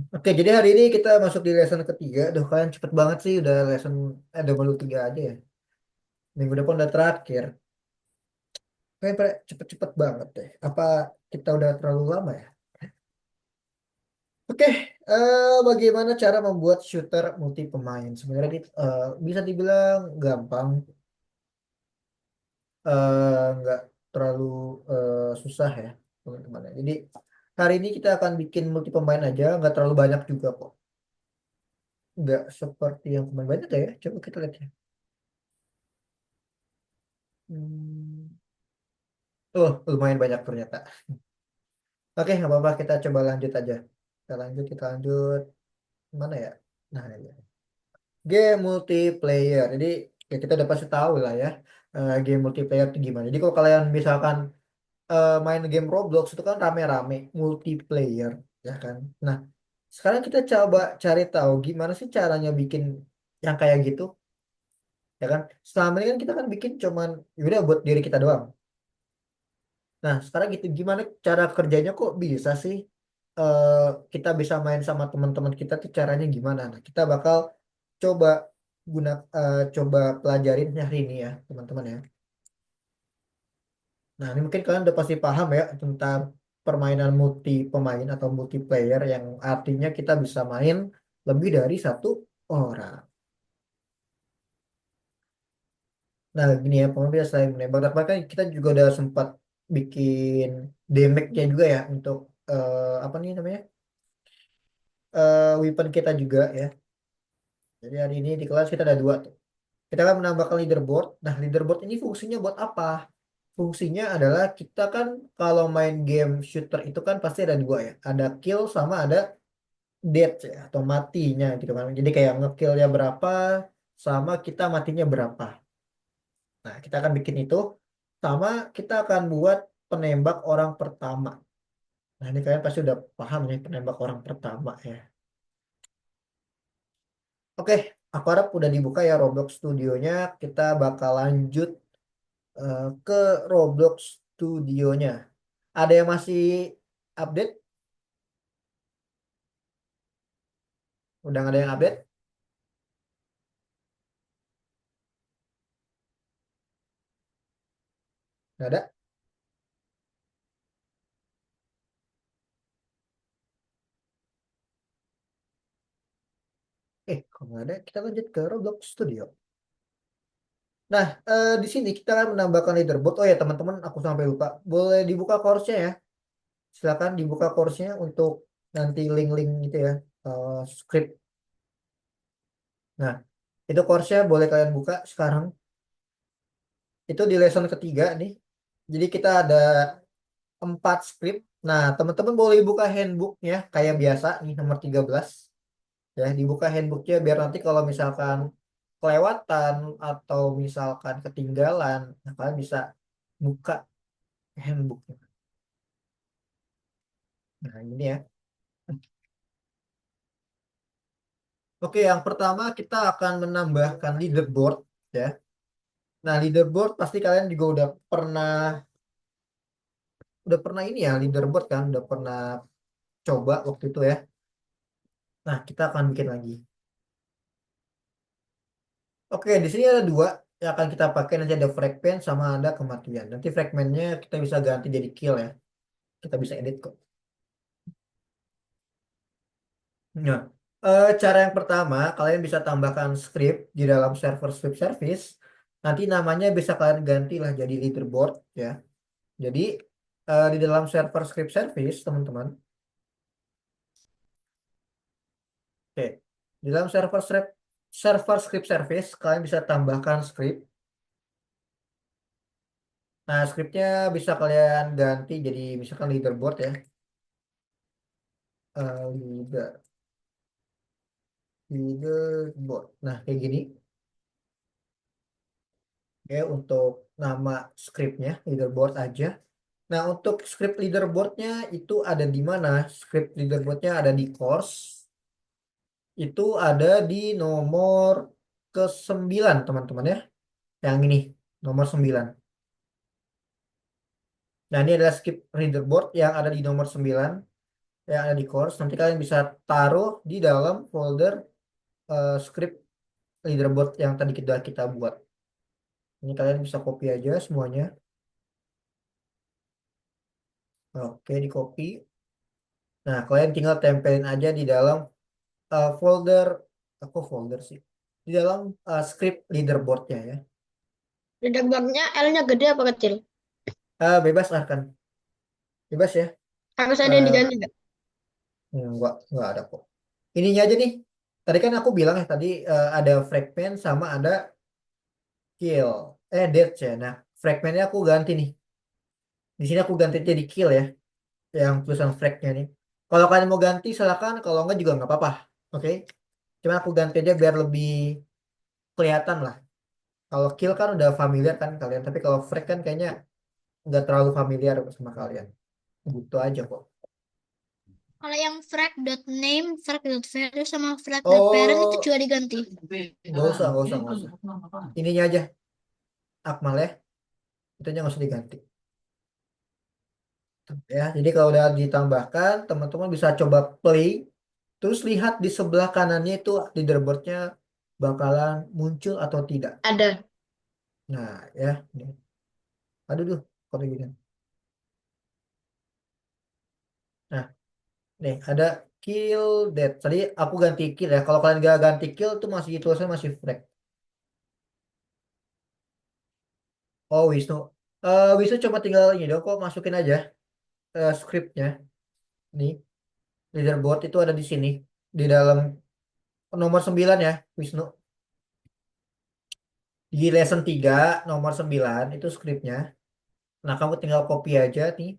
Oke, jadi hari ini kita masuk di lesson ketiga. Duh, kalian cepet banget sih, udah lesson ada baru tiga aja ya. Minggu depan udah terakhir. Kalian pada cepet-cepet banget deh. Apa kita udah terlalu lama ya? Oke, bagaimana cara membuat shooter multi pemain? Sebenarnya bisa dibilang gampang, nggak terlalu susah ya, teman-teman. Jadi hari ini kita akan bikin multi pemain aja, nggak terlalu banyak juga kok. Nggak seperti yang kemarin banyak ya. Coba kita lihat ya. Hmm. Lumayan banyak ternyata. Oke, nggak apa-apa. Kita coba lanjut aja. Kita lanjut. Mana ya? Nah, ya. Game multiplayer. Jadi, ya kita udah pasti tahu lah ya. Game multiplayer itu gimana. Jadi, kalau kalian misalkan main game Roblox itu kan rame-rame. Multiplayer. Ya kan? Nah, sekarang kita coba cari tahu gimana sih caranya bikin yang kayak gitu. Ya kan? Selama ini kan kita kan bikin cuman, yaudah buat diri kita doang. Nah, sekarang gitu gimana cara kerjanya kok bisa sih eh, kita bisa main sama teman-teman kita tuh caranya gimana? Nah, kita bakal coba coba pelajarin hari ini ya, teman-teman ya. Nah, ini mungkin kalian udah pasti paham ya tentang permainan multi pemain atau multiplayer yang artinya kita bisa main lebih dari satu orang. Nah, gini ya, pemirsa selain menembak, kan kita juga udah sempat bikin damage-nya juga ya untuk apa nih namanya? Weapon kita juga ya. Jadi hari ini di kelas kita ada dua tuh. Kita akan menambahkan leaderboard. Nah, leaderboard ini fungsinya buat apa? Fungsinya adalah kita kan kalau main game shooter itu kan pasti ada dua ya. Ada kill sama ada death ya, atau matinya gitu kan. Jadi kayak ngekillnya berapa sama kita matinya berapa. Nah, kita akan bikin itu sama kita akan buat penembak orang pertama. Nah, ini kalian pasti udah paham nih penembak orang pertama ya. Oke, aku harap udah dibuka ya Roblox Studionya. Kita bakal lanjut ke Roblox Studionya. Ada yang masih update? Udah nggak ada yang update? Nggak ada? Kalau nggak ada, kita lanjut ke Roblox Studio. Nah, di sini kita akan menambahkan leaderboard. Oh ya, teman-teman, aku sampai lupa. Boleh dibuka course-nya ya. Silakan dibuka course-nya untuk nanti link-link gitu ya. Script. Nah, itu course-nya boleh kalian buka sekarang. Itu di lesson ketiga nih. Jadi kita ada 4 script. Nah, teman-teman boleh buka handbooknya kayak biasa nih nomor 13 ya, dibuka handbooknya biar nanti kalau misalkan kelewatan atau misalkan ketinggalan, nah kalian bisa buka handbooknya. Nah, ini ya. Oke, yang pertama kita akan menambahkan leaderboard ya. Nah, leaderboard pasti kalian juga udah pernah ini ya leaderboard kan, udah pernah coba waktu itu ya. Nah, kita akan bikin lagi. Oke, di sini ada dua yang akan kita pakai, nanti ada fragment sama ada kematian. Nanti fragmentnya kita bisa ganti jadi kill ya. Kita bisa edit kok. Nah, cara yang pertama kalian bisa tambahkan script di dalam server script service. Nanti namanya bisa kalian ganti lah jadi leaderboard ya. Jadi di dalam server script service teman-teman. Oke, di dalam server script service kalian bisa tambahkan script. Nah, scriptnya bisa kalian ganti jadi misalkan leaderboard ya. Leader. Leaderboard. Nah, kayak gini ya untuk nama scriptnya leaderboard aja. Nah, untuk script leaderboardnya itu ada di mana? Script leaderboardnya ada di course. Itu ada di nomor ke-9, teman-teman ya. Yang ini, nomor 9. Nah, ini adalah script leaderboard yang ada di nomor 9. yang ada di course. Nanti kalian bisa taruh di dalam folder script leaderboard yang tadi kita buat. Ini kalian bisa copy aja semuanya. Oke, di copy. Nah, kalian tinggal tempelin aja di dalam folder, aku folder sih, di dalam script leaderboardnya ya. Leaderboardnya L-nya gede apa kecil? Bebas lah kan, bebas ya. Harus ada yang Eh, diganti nggak? enggak ada kok. Ininya aja nih. Tadi kan aku bilang ya tadi ada fragment sama ada kill, death ya. Nah, fragmentnya aku ganti nih. Di sini aku ganti jadi kill ya, yang tulisan fragnya nih. Kalau kalian mau ganti silakan, kalau enggak juga nggak apa-apa. Oke. Cuma aku ganti aja biar lebih kelihatan lah. Kalau kill kan udah familiar kan kalian, tapi kalau frag kan kayaknya nggak terlalu familiar sama kalian. Butuh aja kok. Kalau yang frag.name, frag.value sama frag.parent itu Oh, juga diganti. nggak usah. Ininya aja, Akmal ya. Itu aja nggak usah diganti. Ya, jadi kalau udah ditambahkan, teman-teman bisa coba play, terus lihat di sebelah kanannya itu leaderboardnya bakalan muncul atau tidak. Ada. Nah, ya, nih. Aduh, duh, kok gini. Nah, nih ada kill dead. Tadi aku ganti kill ya. Kalau kalian gak ganti kill tuh masih tulisannya masih frag. Oh, Wisnu. Wisnu coba tinggal ini dong, kok masukin aja scriptnya. Nih, leaderboard itu ada di sini. Di dalam nomor 9 ya, Wisnu. Di lesson 3 nomor 9 itu scriptnya. Nah, kamu tinggal copy aja nih.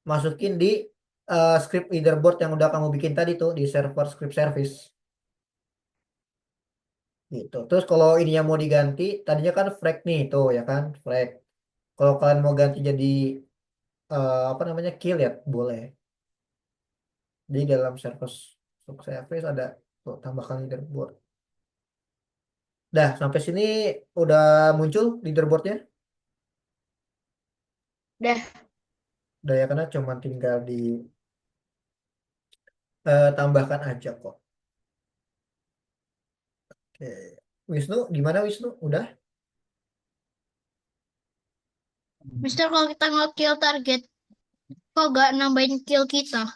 Masukin di script leaderboard yang udah kamu bikin tadi tuh di server script service. Gitu. Terus kalau ininya mau diganti, tadinya kan flag nih tuh ya kan, flag. Kalau kalian mau ganti jadi apa namanya kill ya, boleh. Di dalam server service ada tuh tambahkan leaderboard. Dah, sampai sini udah muncul leaderboardnya. Udah. Udah ya, karena cuma tinggal di tambahkan aja kok. Oke. Wisnu, gimana Wisnu? Udah? Mister, kalau kita nge-kill target, kok nggak nambahin kill kita?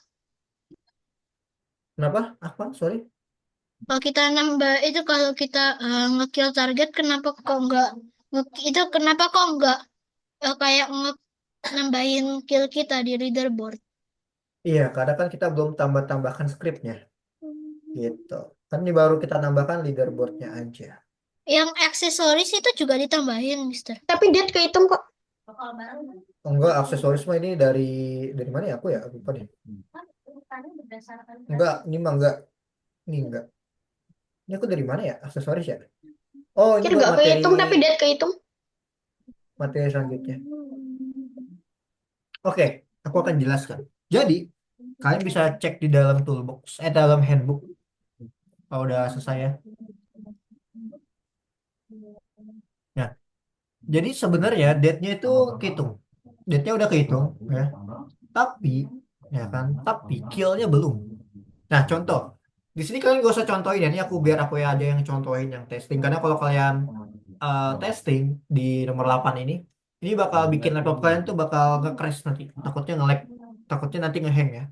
Kenapa? Apa? Sorry. Kalau kita nambah itu, kalau kita nge-kill target, kenapa kok nggak itu kenapa kok nggak kayak nambahin kill kita di leaderboard? Iya, karena kan kita belum tambah-tambahkan skripnya. Gitu. Kan ini baru kita nambahkan leaderboardnya aja. Yang aksesoris itu juga ditambahin, Mister. Tapi dia kehitung kok. Oh, enggak, aksesoris mah ini dari mana ya aku ya? Lupa deh. Enggak, ini mah enggak. Ini enggak. Ini aku dari mana ya? Aksesoris ya? Oh, ini Kira buat nggak materi kehitung, tapi dia kehitung. materi selanjutnya. Oke, aku akan jelaskan. Jadi, kalian bisa cek di dalam toolbox, dalam handbook kalau udah selesai ya. Nah, jadi sebenarnya date-nya itu kehitung. Date-nya udah kehitung ya. Tapi ya kan, tapi kill-nya belum. Nah, contoh. Di sini kalian gak usah contohin ya. Ini aku biar aku ya aja yang contohin yang testing. Karena kalau kalian testing di nomor 8 ini bakal bikin laptop kalian tuh bakal nge-crash nanti. Takutnya nge-lag. Takutnya nanti nge-hang ya.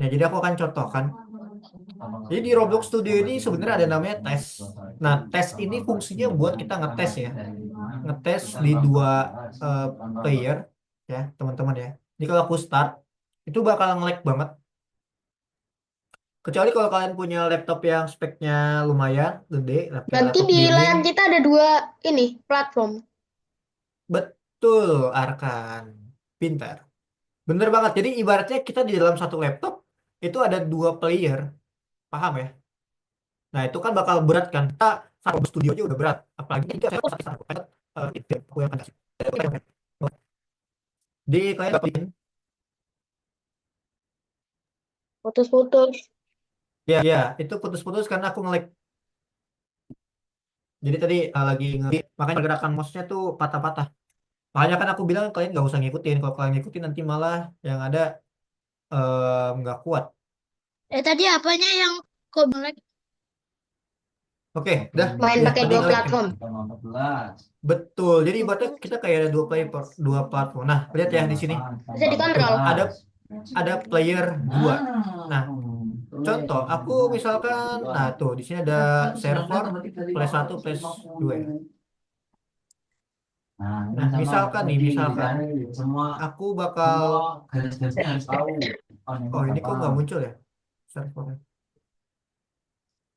Nah, jadi aku akan contohkan. Jadi di Roblox Studio ini sebenarnya ada namanya tes. Nah, tes ini fungsinya buat kita ngetes ya. Ngetes di dua eh, player ya, teman-teman ya. Jadi kalau aku start, itu bakal nge-lag banget. Kecuali kalau kalian punya laptop yang speknya lumayan gede, kayak Berarti laptop di gaming. layar kita ada dua ini platform. Betul, Arkan. Pintar. Bener banget. Jadi ibaratnya kita di dalam satu laptop, itu ada dua player. Paham ya? Nah, itu kan bakal berat kan. Kita satu studio aja udah berat. Apalagi kita aku yang ada. Di kayak Putus-putus. ya, ya, itu putus-putus karena aku nge-lag. Jadi tadi lagi makanya pergerakan mouse-nya tuh patah-patah. Makanya kan aku bilang kalian nggak usah ngikutin. Kalau kalian ngikutin nanti malah yang ada nggak kuat. Tadi apanya yang kok melek? Oke, dah Main ya pakai tadi dua nge-lag ya. platform. Betul. Jadi ibaratnya kita kayak ada dua platform. Nah, lihat ya di sini. Bisa Tuh, dikontrol. ada player dua. Nah, contoh aku misalkan, nah tuh di sini ada server plus satu plus dua ya. Nah, misalkan nih, misalkan aku bakal, oh ini kok nggak muncul ya servernya?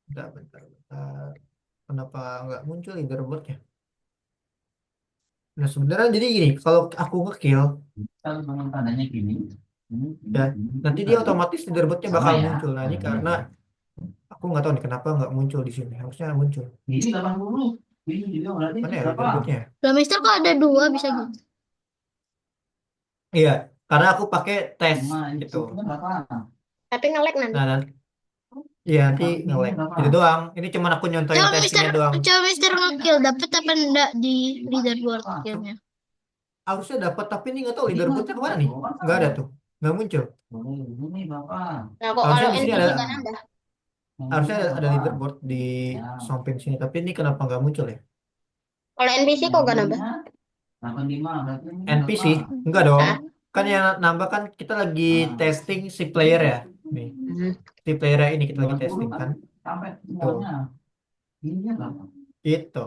Bentar, bentar, bentar. Kenapa nggak muncul leaderboardnya? Nah, sebenarnya jadi gini, kalau aku ngekill ya, nanti dia otomatis leaderboardnya bakal muncul. Nah, ini karena aku nggak tahu nih kenapa nggak muncul di sini. Harusnya muncul. Mana ya leaderboardnya ya? Lah Mister kok ada dua bisa gitu? Iya, karena aku pakai tes gitu. Tapi nge-lag nanti. Nah, nanti, iya nanti nge-lag. Itu doang. Ini cuma aku nyontohin Coba Mister, testingnya doang. coba Mister ngekill dapet apa enggak di leaderboard killnya? Harusnya dapat, tapi ini nggak tahu leaderboardnya kemana nih? Nggak ada tuh, nggak muncul. Nah, kok Harusnya kalau di sini NPC ada, nggak nambah? harusnya ada leaderboard di samping sini, tapi ini kenapa nggak muncul ya? Kalau NPC kok nggak nambah? NPC, enggak dong. Hah? Kan yang nambah kan kita lagi testing si player ya. Nih, Hmm. si player ini kita lagi testing kan. Tuh, itu.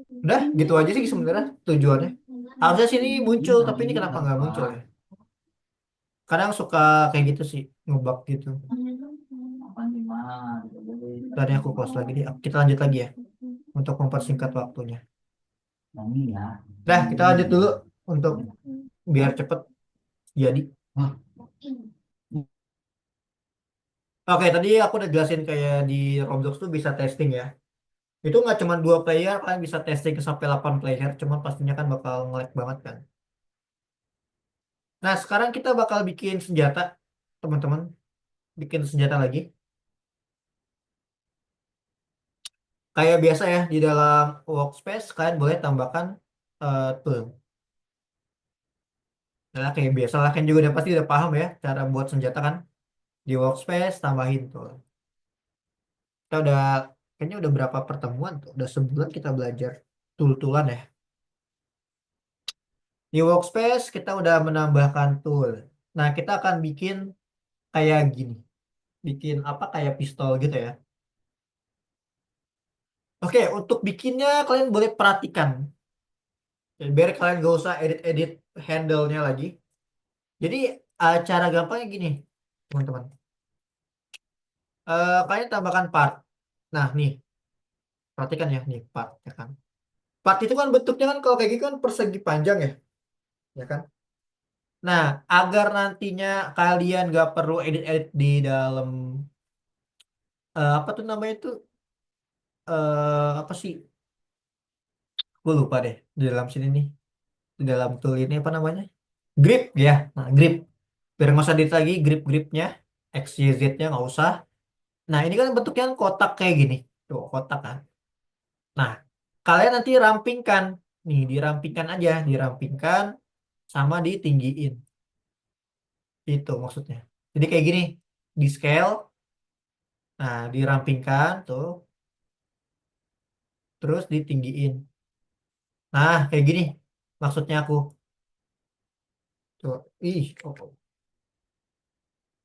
Udah, gitu aja sih sebenarnya tujuannya. Harusnya sini muncul, tapi ini kenapa nggak muncul ya? Kadang suka kayak gitu sih, ngebug gitu. Tadi aku close lagi nih. Kita lanjut lagi ya untuk mempersingkat waktunya. Nah, kita lanjut dulu untuk biar cepet jadi. Oke, tadi aku udah jelasin kayak di Roblox tuh bisa testing ya. Itu nggak cuma dua player, kalian bisa testing ke sampai 8 player. Cuman pastinya kan bakal nge-lag banget kan. Nah, sekarang kita bakal bikin senjata, teman-teman. Bikin senjata lagi. Kayak biasa ya, di dalam workspace kalian boleh tambahkan tool. Nah, kayak biasa lah, kan juga udah pasti udah paham ya cara buat senjata kan. Di workspace tambahin tool. Kita udah, kayaknya udah berapa pertemuan tuh. Udah sebulan kita belajar tool-toolan ya. Di workspace kita udah menambahkan tool. Nah, kita akan bikin kayak gini. Bikin apa kayak pistol gitu ya. Oke, untuk bikinnya kalian boleh perhatikan. Biar kalian gak usah edit-edit handle-nya lagi. Jadi cara gampangnya gini, teman-teman. Kalian tambahkan part. Nah, nih, perhatikan ya, nih part, ya kan. Part itu kan bentuknya kan kalau kayak gitu kan persegi panjang ya, ya kan. Nah, agar nantinya kalian gak perlu edit-edit di dalam apa tuh namanya itu apa sih? Gue lupa deh di dalam sini nih, di dalam tool ini apa namanya? Grip ya. Nah, grip. Biar nggak usah edit lagi grip-gripnya, X, Y, Z-nya nggak usah. Nah, ini kan bentuknya kan kotak kayak gini. Tuh, kotak kan. Nah, kalian nanti rampingkan. Nih, dirampingkan aja, dirampingkan sama ditinggiin. Itu maksudnya. Jadi kayak gini, di scale, nah dirampingkan tuh, terus ditinggiin. Nah, kayak gini maksudnya aku. Tuh, ih, oh,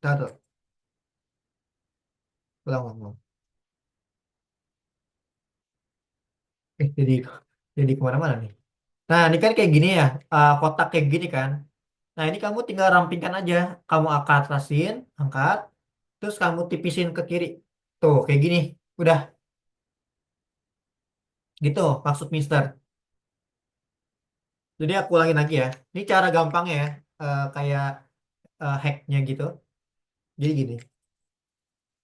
tahu tuh, ulang, ulang, ulang. Jadi kemana-mana nih. Nah, ini kan kayak gini ya, kotak kayak gini kan. Nah, ini kamu tinggal rampingkan aja. Kamu atasin, angkat, terus kamu tipisin ke kiri. Tuh, kayak gini. Udah, gitu maksud Mister. Jadi aku ulangin lagi ya. Ini cara gampangnya ya, kayak hacknya gitu. Jadi gini.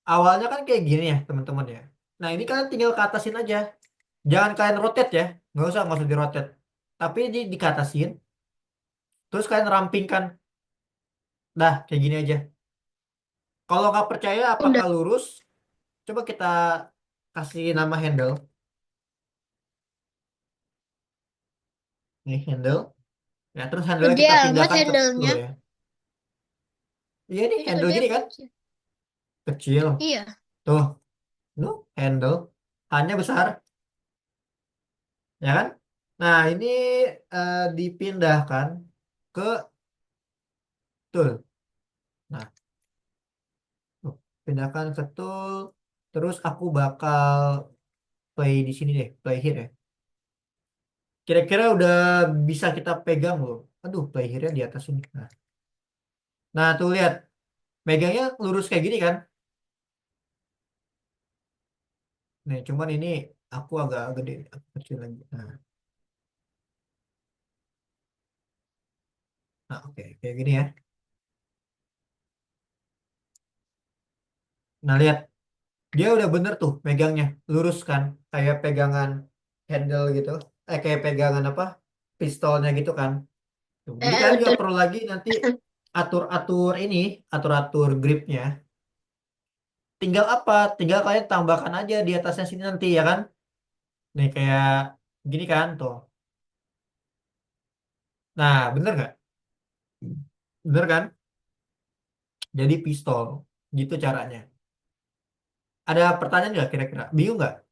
Awalnya kan kayak gini ya, teman-teman ya. Nah, ini kalian tinggal ke atasin aja. Jangan kalian rotate ya. Nggak usah di rotate. Tapi di atasin, terus kalian rampingkan. Dah, kayak gini aja. Kalau nggak percaya Udah. apakah lurus, coba kita kasih nama handle. Nih handle. Ya, terus handle Gede kita amat pindahkan ke tool handle-nya. ya. Iya nih Itu handle gede gini apa kan, sih? kecil. Iya. Tuh, lu handle, hanya besar, ya kan? Nah, ini dipindahkan ke tool. Nah, tuh, pindahkan ke tool. Terus aku bakal play di sini deh, play here ya. Kira-kira udah bisa kita pegang loh. Aduh, play here-nya di atas ini. Nah, tuh lihat, megangnya lurus kayak gini kan? Nih, cuman ini aku agak gede, aku kecil lagi. Nah, oke, kayak gini ya. Nah, lihat, dia udah bener tuh megangnya, lurus kan? Kayak pegangan handle gitu. Kayak pegangan apa? Pistolnya gitu kan? Tuh, jadi kalian nggak Udah. perlu lagi nanti atur-atur ini, atur-atur gripnya. Tinggal apa? Tinggal kalian tambahkan aja di atasnya sini nanti ya kan? Nih kayak gini kan tuh. Nah, bener nggak? Bener kan? Jadi pistol. Gitu caranya. Ada pertanyaan nggak kira-kira? Bingung nggak?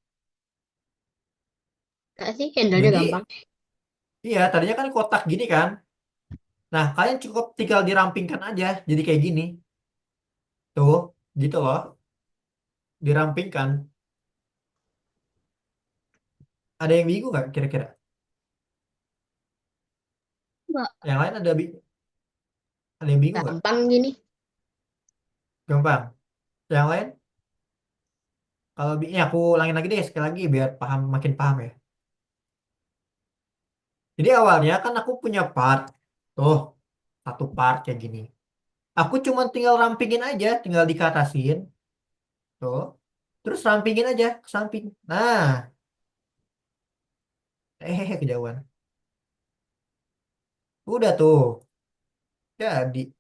Enggak sih, handle-nya Jadi, gampang. iya tadinya kan kotak gini kan? Nah, kalian cukup tinggal dirampingkan aja. Jadi kayak gini. Tuh, gitu loh. Dirampingkan. Ada yang bingung nggak kira-kira? Enggak. Yang lain ada yang bingung nggak? Gampang gini. Gampang. Yang lain? Kalau ini aku ulangin lagi deh sekali lagi biar paham makin paham ya. Jadi awalnya kan aku punya part. Tuh, satu part kayak gini. Aku cuma tinggal rampingin aja, tinggal dikatasin. Tuh. Terus rampingin aja ke samping. Nah, kejauhan. Udah tuh. Jadi,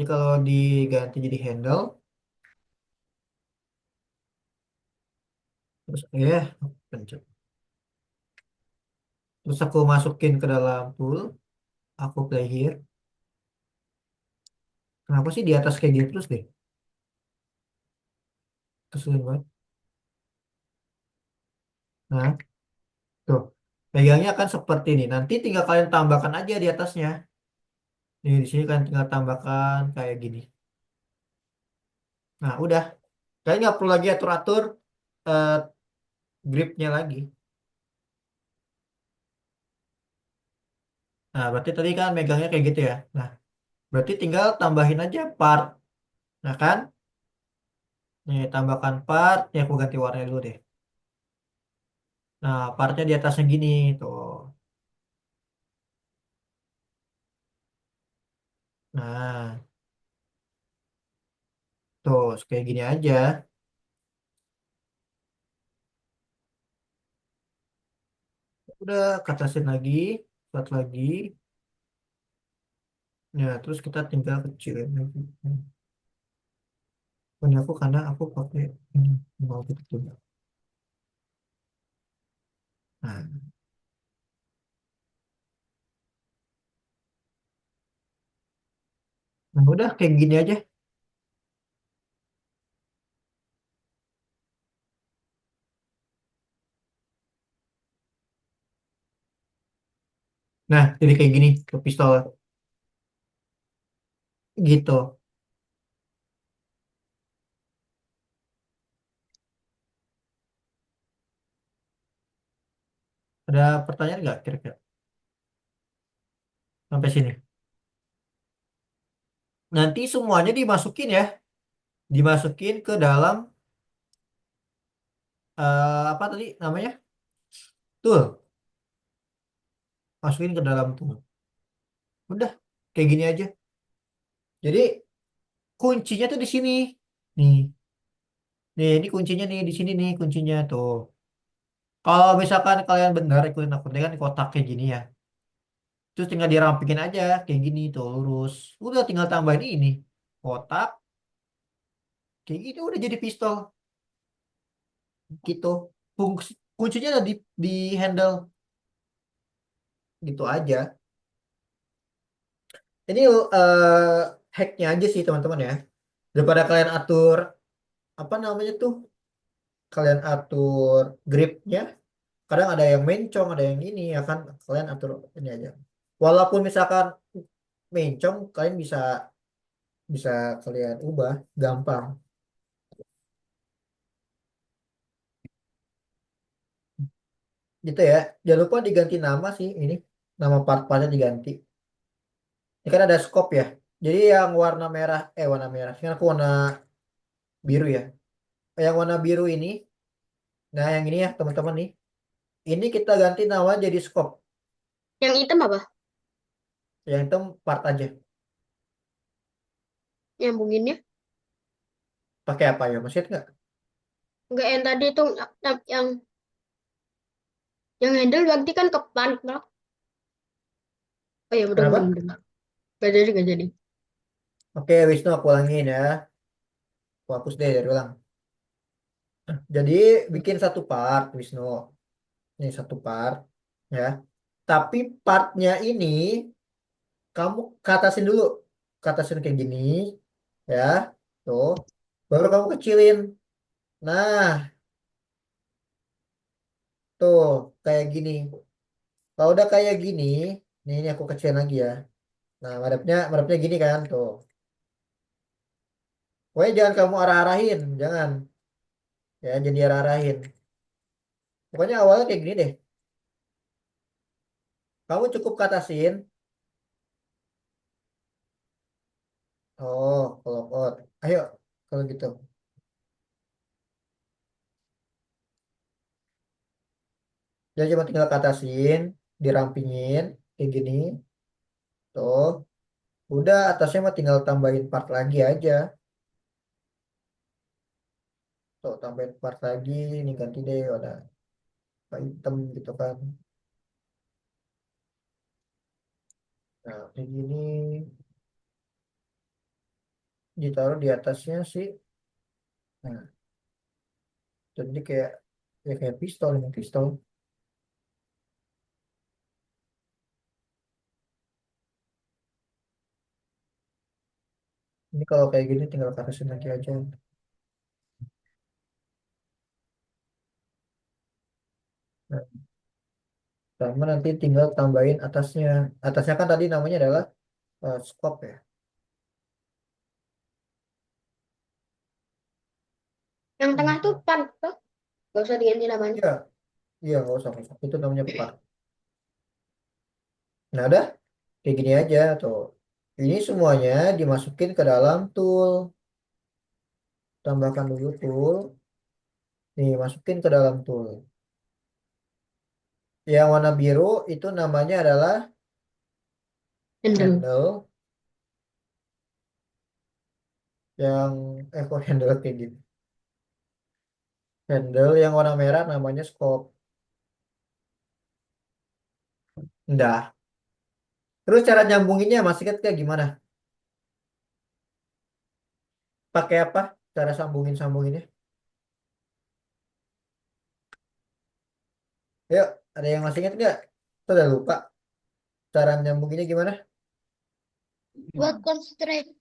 kalau diganti jadi handle, terus pencet. Terus aku masukin ke dalam tool, aku play here. Kenapa sih di atas kayak gitu terus deh? Kesulitan banget. Nah, tuh. Pegangnya kan seperti ini. Nanti tinggal kalian tambahkan aja di atasnya. Nih, di sini kan tinggal tambahkan kayak gini. Nah, udah. Kalian nggak perlu lagi atur-atur eh, gripnya lagi. Nah, berarti tadi kan megangnya kayak gitu ya. Nah, berarti tinggal tambahin aja part. Nah kan, nih tambahkan part. Nih aku ganti warna dulu deh. Nah, partnya di atasnya gini tuh. Nah, tuh kayak gini aja. Udah katasin lagi, buat lagi. Ya, terus kita tinggal kecilin lagi. Punya aku karena aku pakai ini mau gitu juga. Nah, udah kayak gini aja. Nah, jadi kayak gini ke pistol gitu. Ada pertanyaan nggak kira-kira sampai sini? Nanti semuanya dimasukin ya, dimasukin ke dalam apa tadi namanya? Tool, masukin ke dalam tool. Udah kayak gini aja. Jadi kuncinya tuh di sini. Nih, nih ini kuncinya nih di sini nih kuncinya tuh. Kalau misalkan kalian benar ikutin aku tadi kan kotak kayak gini ya. Terus tinggal dirampingin aja kayak gini tuh lurus. Udah tinggal tambahin ini kotak kayak gitu udah jadi pistol gitu. Fungsi kuncinya ada di handle gitu aja. Ini hacknya aja sih teman-teman ya. Daripada kalian atur apa namanya tuh, kalian atur gripnya. Kadang ada yang mencong, ada yang ini ya kan. Kalian atur ini aja. Walaupun misalkan mencong, kalian bisa bisa kalian ubah gampang gitu ya. Jangan lupa diganti nama sih ini. Nama part-partnya diganti. Ini kan ada scope ya. Jadi yang warna merah, warna merah. Sekarang aku warna biru ya. Yang warna biru ini, nah yang ini ya teman-teman nih. Ini kita ganti nama jadi scope. Yang hitam apa? Yang itu part aja. Nyambunginnya? Pakai apa ya? Masih nggak? Enggak yang tadi itu yang handle berarti kan ke pan, bro. Oh ya, udah Kenapa? bener. Gak jadi, gak jadi. Oke, Wisnu aku ulangin ya. Aku hapus deh dari ulang. Jadi bikin satu part, Wisnu. Ini satu part ya. Tapi partnya ini kamu katasin dulu. Katasin kayak gini ya. Tuh. Baru kamu kecilin. Nah, tuh kayak gini. Kalau udah kayak gini, ini aku kecilin lagi ya. Nah, madepnya gini kan tuh. Pokoknya jangan kamu arah-arahin, jangan ya, jadi arah-arahin. Pokoknya awalnya kayak gini deh. Kamu cukup katasin. Oh, kalau out. Ayo, kalau gitu. Jadi cuma tinggal katasin, dirampingin, kayak gini. Tuh, udah atasnya mah tinggal tambahin part lagi aja. Tuh, tambahin part lagi, ini ganti deh warna hitam gitu kan. Nah, kayak gini ditaruh di atasnya sih. Nah, jadi kayak ya kayak pistol ini pistol. Ini kalau kayak gini tinggal katasin lagi aja. Nah, sama nanti tinggal tambahin atasnya. Atasnya kan tadi namanya adalah scope ya. Yang tengah tuh pan, bro. Gak usah diganti namanya. Iya, iya nggak usah. Itu namanya part. Nah udah, kayak gini aja tuh. Ini semuanya dimasukin ke dalam tool. Tambahkan dulu tool. Nih, masukin ke dalam tool. Yang warna biru itu namanya adalah Handle. handle. Yang, kok handle kayak gini. Handle yang warna merah namanya scope. Udah. Terus cara nyambunginnya masih ingat kayak gimana? Pakai apa? Cara sambunginnya? Yuk, ada yang masih ingat nggak? Saya udah lupa. Cara nyambunginnya gimana? Buat constraint.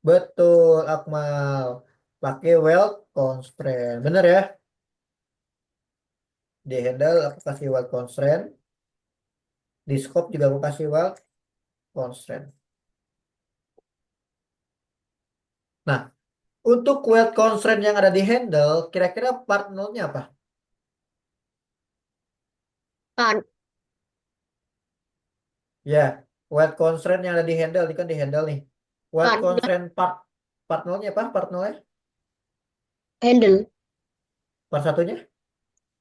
Betul, Akmal. Pakai weld constraint. Bener ya? Di handle aku kasih weld constraint. Di scope juga aku kasih weld constraint. Nah, untuk weld constraint yang ada di handle, kira-kira part nolnya apa? Pan. Ya, weld constraint yang ada di handle, ini kan di handle nih. Weld Pan. Udah. constraint part nolnya apa? Part nolnya? Handle. Part satunya?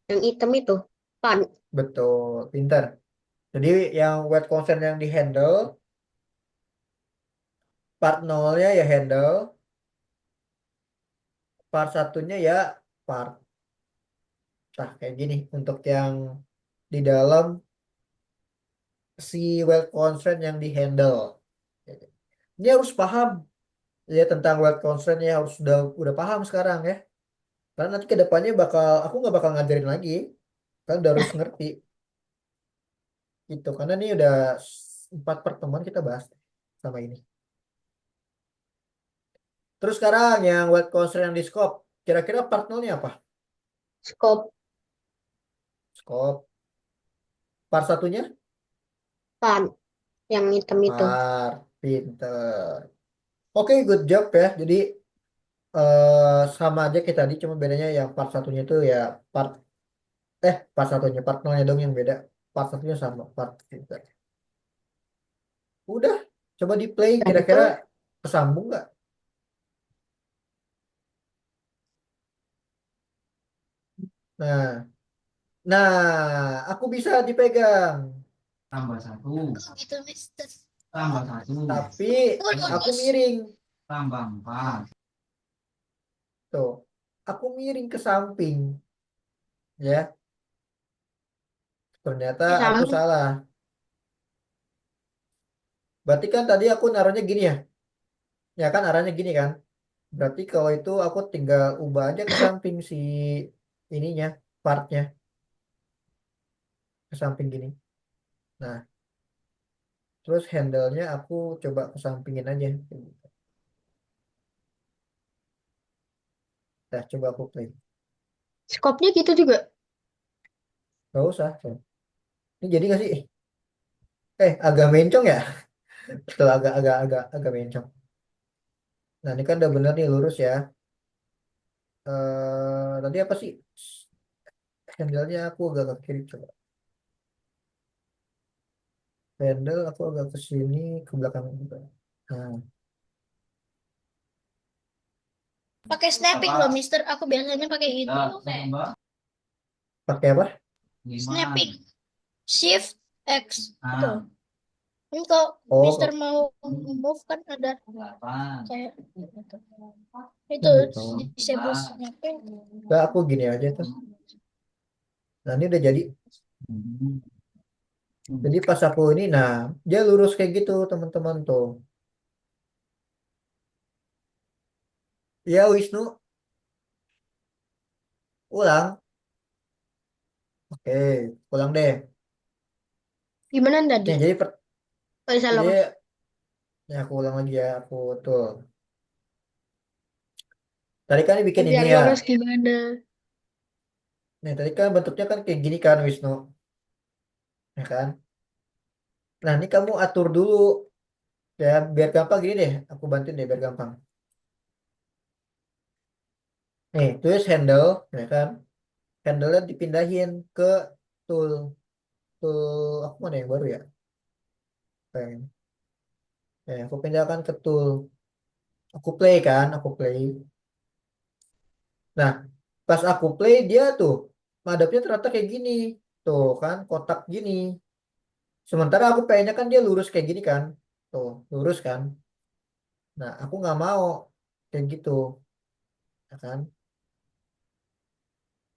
Yang hitam itu. Pan. Betul, pinter. Jadi yang weld constraint yang di handle, part nolnya ya handle, part satunya ya part. Nah, kayak gini untuk yang di dalam si weld constraint yang di handle. Ini harus paham ya tentang weld constraint ya, harus udah paham sekarang ya. Karena nanti ke depannya aku nggak bakal ngajarin lagi. Kan udah harus ngerti gitu. Karena ini udah 4 pertemuan kita bahas. sama ini. Terus sekarang yang wide constraint yang di scope, kira-kira part nolnya apa? Skop Scope. Part satunya? pan yang hitam itu. Part. Pinter. Oke, good job ya. Jadi sama aja kayak tadi, cuma bedanya yang part satunya itu ya part part satunya part nolnya dong yang beda. Part satunya sama part pinter. Udah, coba di play Dan itu kira-kira kesambung nggak? Nah, nah, aku bisa dipegang, Tambah satu, Oh, gitu, Mister. tambah satu, tapi Oh, aku lurus. miring. tambah empat, Tuh, aku miring ke samping, ya. Ternyata ya aku sama. salah. Berarti kan tadi aku naruhnya gini ya, ya kan arahnya gini kan. Berarti kalau itu aku tinggal ubah aja ke samping si ininya, partnya ke samping gini. Nah, terus handle-nya aku coba kesampingin aja. Nah, coba aku play. Skopnya gitu juga. Gak usah. Ini jadi nggak sih? Agak mencong ya? Betul, agak mencong. Nah, ini kan udah bener nih lurus ya. Tadi apa sih? Handle-nya aku agak ke kiri coba. Handle aku agak ke sini, ke belakang juga. Nah, Pakai snapping loh, Mister. Aku biasanya pakai gitu. dah, tambah pakai apa? lima, Snapping. Shift X. Itu. enam, Ini kalau Mister Oh, mau move kan ada delapan, kayak gitu. Itu gitu. disable snapping. Nah, aku gini aja tuh. Nah, ini udah jadi. hmm, Jadi pas aku ini, nah, dia lurus kayak gitu, teman-teman tuh. Ya, Wisnu, ulang. Oke, ulang deh. Gimana tadi? Nih, Oh, bisa jadi lurus. ya aku ulang lagi ya, aku tuh. Tadi kan bikin ini Biar ya. lurus gimana? Nih, tadi kan bentuknya kan kayak gini kan, Wisnu, ya kan? Nah, ini kamu atur dulu ya, biar gampang gini deh. Aku bantuin deh biar gampang. Nih, tulis handle, ya kan? Handle-nya dipindahin ke tool, tool aku mana yang baru ya? Pengen. Ya, aku pindahkan ke tool. Aku play kan, aku play. Nah, pas aku play dia tuh madepnya ternyata kayak gini. Tuh kan, kotak gini. Sementara aku pengennya kan dia lurus kayak gini kan. Tuh, lurus kan. Nah, aku nggak mau kayak gitu, ya kan?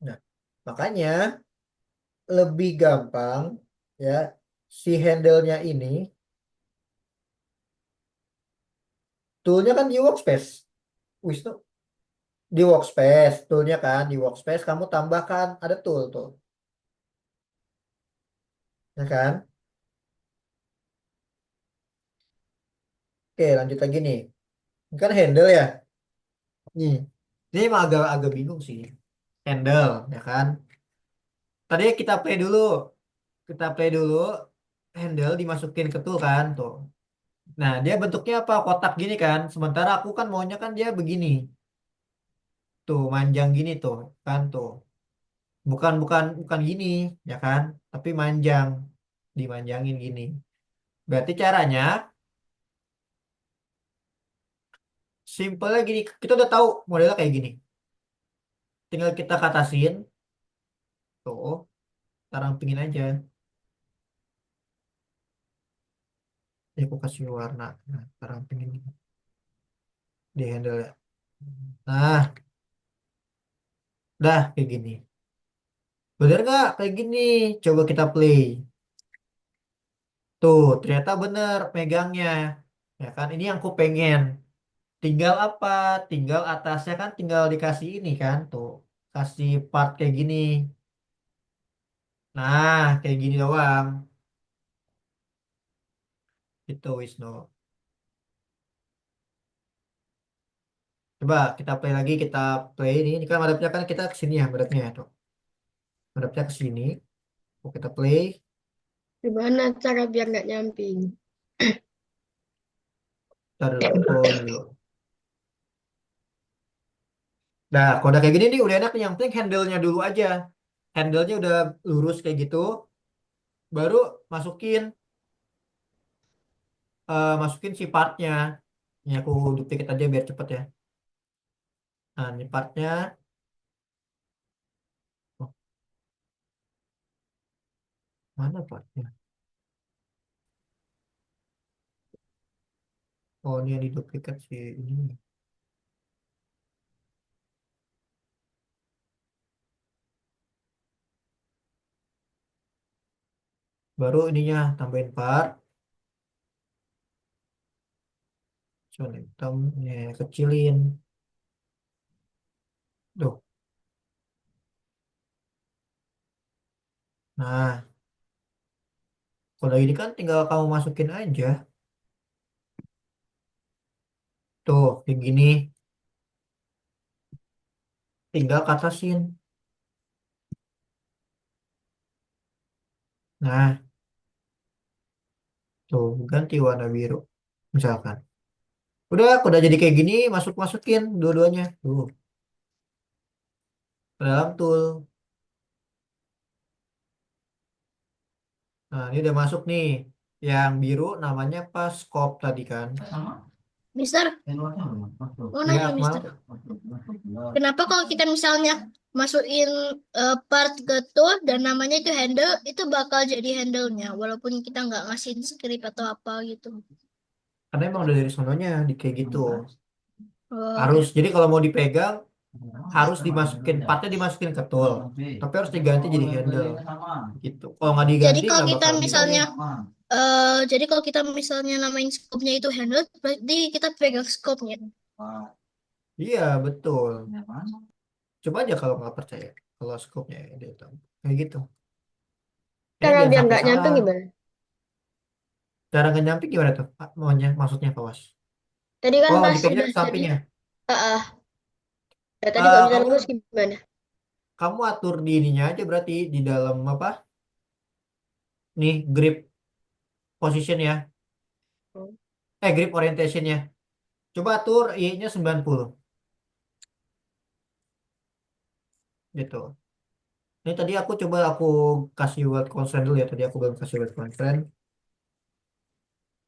Nah, makanya lebih gampang ya si handle-nya ini, toolnya kan di workspace. Wisnu, di workspace, toolnya kan di workspace kamu tambahkan ada tool tuh, ya kan? Oke, lanjut lagi nih. Ini kan handle ya. Nih, ini emang agak agak bingung sih. Handle, ya kan? Tadi kita play dulu. Kita play dulu. Handle dimasukin ke tool kan, tuh. Nah, dia bentuknya apa? Kotak gini kan. Sementara aku kan maunya kan dia begini. Tuh, manjang gini tuh, kan tuh. Bukan bukan bukan gini, ya kan? Tapi manjang. Dimanjangin gini. Berarti caranya simpelnya gini. Kita udah tahu modelnya kayak gini. Tinggal kita katasin. Tuh, sekarang pingin aja. Ya, aku kasih warna. Nah, sekarang pingin di handle ya. Nah, udah kayak gini. Bener nggak kayak gini? Coba kita play. Tuh, ternyata bener megangnya. Ya kan, ini yang aku pengen. Tinggal apa? Tinggal atasnya kan tinggal dikasih ini kan. Tuh, kasih part kayak gini. Nah, kayak gini doang. Itu Wisnu. Coba kita play lagi, kita play ini. Ini kan madepnya kan kita ke sini ya, madepnya tuh. Madepnya ke sini. Oh, kita play. Gimana cara biar nggak nyamping? Taruh dulu. Oh, ini dulu. Nah, kalau udah kayak gini nih udah enak nih. Yang penting handle-nya dulu aja. Handle-nya udah lurus kayak gitu. Baru masukin masukin si partnya. Ini aku duplicate aja biar cepet ya. Nah, ini partnya. Oh, mana partnya? Oh, ini yang diduplikat si ini. Baru ininya tambahin part. Zona hitam, ya, kecilin. Tuh. Nah, kalau ini kan tinggal kamu masukin aja. Tuh, kayak gini. Tinggal katasin. Nah, tuh, ganti warna biru. Misalkan. Udah jadi kayak gini, masukin dua-duanya. Tuh, ke dalam tool. Nah, ini udah masuk nih. Yang biru namanya pas scope tadi kan. Sama. Mister, Keluarnya belum. Masuk. mau Iya, nanya, Akmal. Mister. Masuk. Kenapa kalau kita misalnya masukin part ke tool dan namanya itu handle, itu bakal jadi handle-nya, walaupun kita nggak ngasihin script atau apa gitu. Karena emang udah dari sononya di kayak gitu. Oh, Harus. Jadi kalau mau dipegang, harus dimasukin, partnya dimasukin ke tool. Tapi harus diganti jadi handle. Gitu. Kalau nggak jadi diganti, kalau nggak kita bakal bisa misalnya, nih. jadi kalau kita misalnya namain scope-nya itu handle, berarti kita pegang scope-nya. Iya, betul. Coba aja kalau nggak percaya. Kalau scope-nya dia tahu. Kayak gitu. Ya, Cara jangan biar sampai nggak salah. nyamping gimana? Cara ngenyamping gimana tuh? Maunya, maksudnya kawas. Tadi kan Oh, pas dipegangnya udah ke jadi, sampingnya. ya tadi nggak bisa lurus Kamu gimana? kamu atur di ininya aja berarti di dalam apa? Nih grip position ya. Oh. Grip orientationnya. Coba atur I-nya 90 gitu. Ini tadi aku kasih word constraint dulu ya. Tadi aku belum kasih word constraint.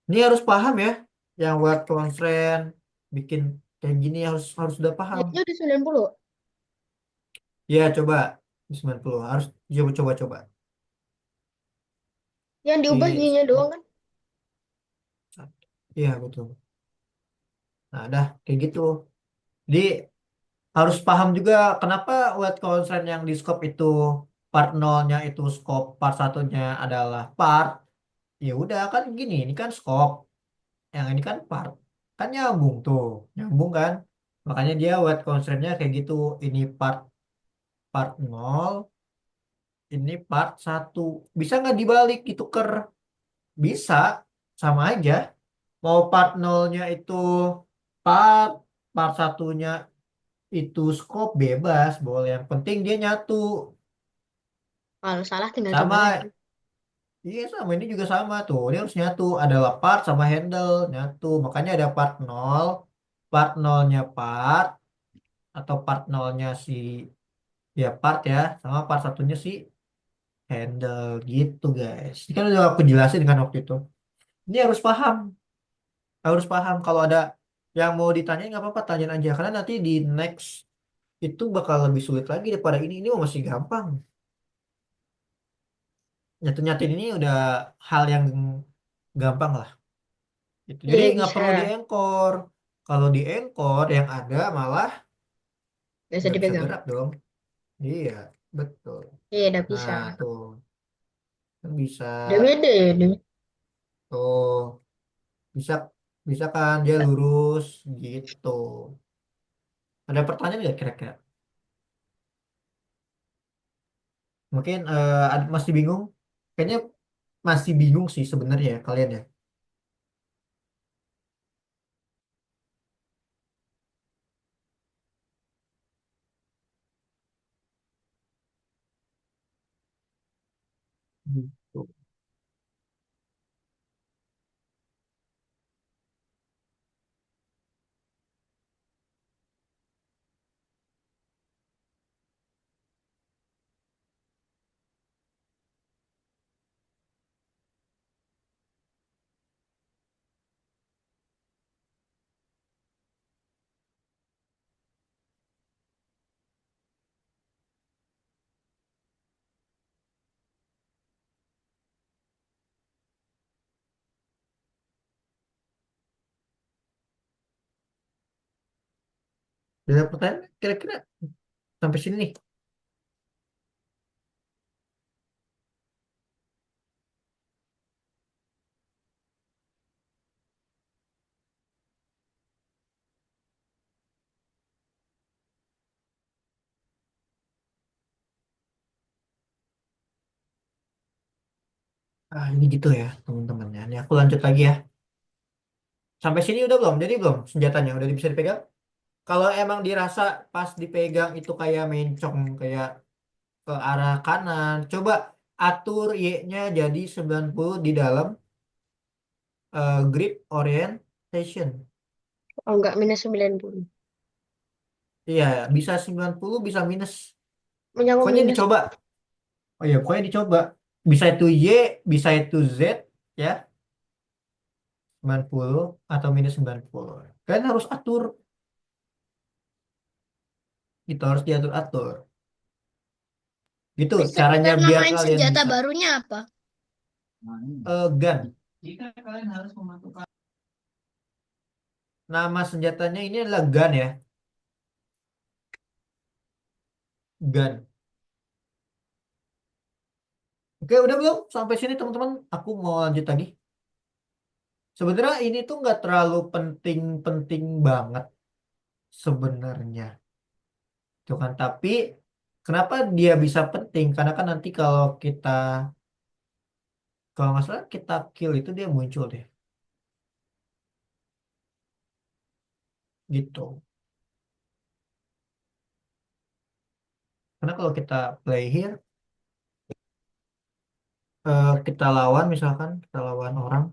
Ini harus paham ya. Yang word constraint bikin kayak gini harus harus udah paham. Jadinya udah 90. Ya, coba di 90 harus coba. Yang diubah Di Y-nya doang kan? Iya, betul. Nah, dah kayak gitu. Jadi harus paham juga kenapa word constraint yang di scope itu part nolnya itu scope, part satunya adalah part. Ya udah kan gini, ini kan scope, yang ini kan part. Kan nyambung tuh, nyambung kan? Makanya dia word constraint-nya kayak gitu. Ini part part nol, ini part satu. Bisa nggak dibalik ditukar? Bisa, sama aja. Mau part nolnya itu part, part satunya itu scope bebas, boleh. Yang penting dia nyatu. Kalau salah tinggal coba lagi. Sama, iya sama ini juga sama tuh. Dia harus nyatu. Adalah part sama handle nyatu. Makanya ada part nolnya part atau part nolnya si ya part ya, sama part satunya si handle gitu guys. Ini kan udah aku jelasin kan waktu itu. Ini harus paham. Kalau ada yang mau ditanya nggak apa-apa tanyain aja karena nanti di next itu bakal lebih sulit lagi daripada ini. Ini masih gampang. Nyatu-nyatin ini udah hal yang gampang lah. Gitu. Jadi Iya nggak bisa. perlu diengkor. Kalau diengkor yang ada malah Nggak bisa nggak bisa dipegang. gerak dong. Iya, betul. Iya udah bisa. Nah, tuh kan bisa Udah beda ya. tuh bisa bisa kan dia lurus gitu. Ada pertanyaan nggak kira-kira? Mungkin masih bingung? Kayaknya masih bingung sih sebenarnya ya, kalian ya. Gitu. Ada pertanyaan kira-kira sampai sini nih. Ini gitu ya teman-teman ya. Ini aku lanjut lagi ya. Sampai sini udah belum? Jadi belum senjatanya udah bisa dipegang? Kalau emang dirasa pas dipegang itu kayak mencong kayak ke arah kanan, coba atur Y-nya jadi 90 di dalam grip orientation. Oh, enggak, -90. Iya, bisa 90, bisa minus. Yang Pokoknya minus. dicoba. Oh iya, pokoknya dicoba. Bisa itu Y, bisa itu Z, ya, 90 atau minus 90. Kalian harus atur. Itu harus diatur-atur. Gitu Terus caranya nama biar main kalian senjata bisa. barunya apa? Nah, ini. Gun. Jika kalian harus memasukkan Nama senjatanya ini adalah gun ya. Gun. Oke, udah belum? Sampai sini teman-teman. Aku mau lanjut lagi. Sebenarnya ini tuh nggak terlalu penting-penting banget sebenarnya. Tuh kan, tapi kenapa dia bisa penting? Karena kan nanti kalau nggak salah kita kill itu dia muncul deh. Gitu. Karena kalau kita play here, kita lawan misalkan, kita lawan orang,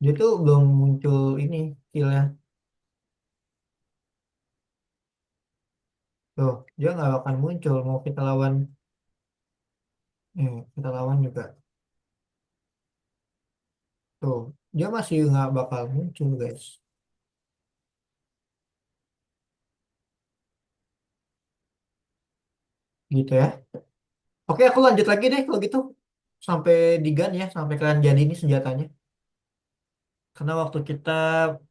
dia tuh belum muncul ini killnya. Tuh, dia nggak akan muncul. Mau kita lawan juga. Tuh, dia masih nggak bakal muncul, guys. Gitu ya. Oke, aku lanjut lagi deh kalau gitu. Sampai di gun ya, sampai kalian jadi ini senjatanya. Karena waktu kita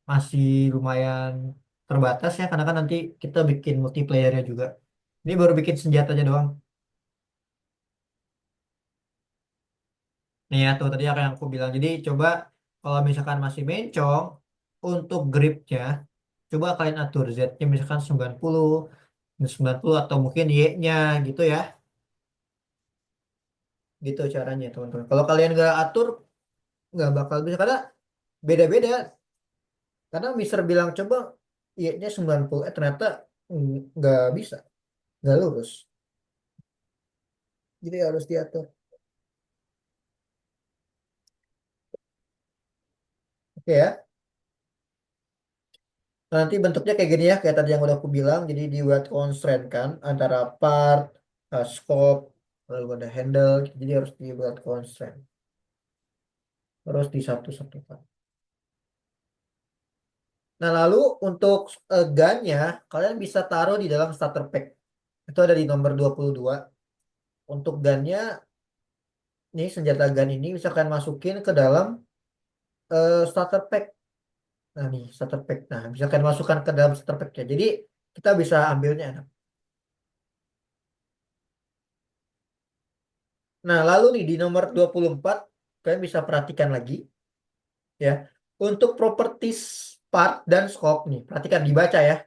masih lumayan terbatas ya, karena kan nanti kita bikin multiplayernya juga. Ini baru bikin senjatanya doang. Nih ya, tuh tadi apa yang aku bilang. Jadi coba kalau misalkan masih mencong, untuk gripnya, coba kalian atur Z-nya misalkan 90 atau mungkin Y-nya gitu ya. Gitu caranya teman-teman. Kalau kalian nggak atur, nggak bakal bisa. Karena beda-beda. Karena Mister bilang coba Y-nya 90, ternyata nggak bisa, nggak lurus. Jadi harus diatur. Oke ya. Nanti bentuknya kayak gini ya, kayak tadi yang udah aku bilang. Jadi dibuat constraint kan antara part, scope, lalu ada handle. Jadi harus dibuat constraint. Terus disatu-satukan. Nah lalu untuk gun-nya, kalian bisa taruh di dalam starter pack. Itu ada di nomor 22. Untuk gun-nya, nih senjata gun ini bisa kalian masukin ke dalam starter pack. Nah nih starter pack. Nah bisa kalian masukkan ke dalam starter pack-nya. Jadi kita bisa ambilnya. Nah lalu nih di nomor 24 kalian bisa perhatikan lagi ya. Untuk properties part dan scope nih. Perhatikan dibaca ya.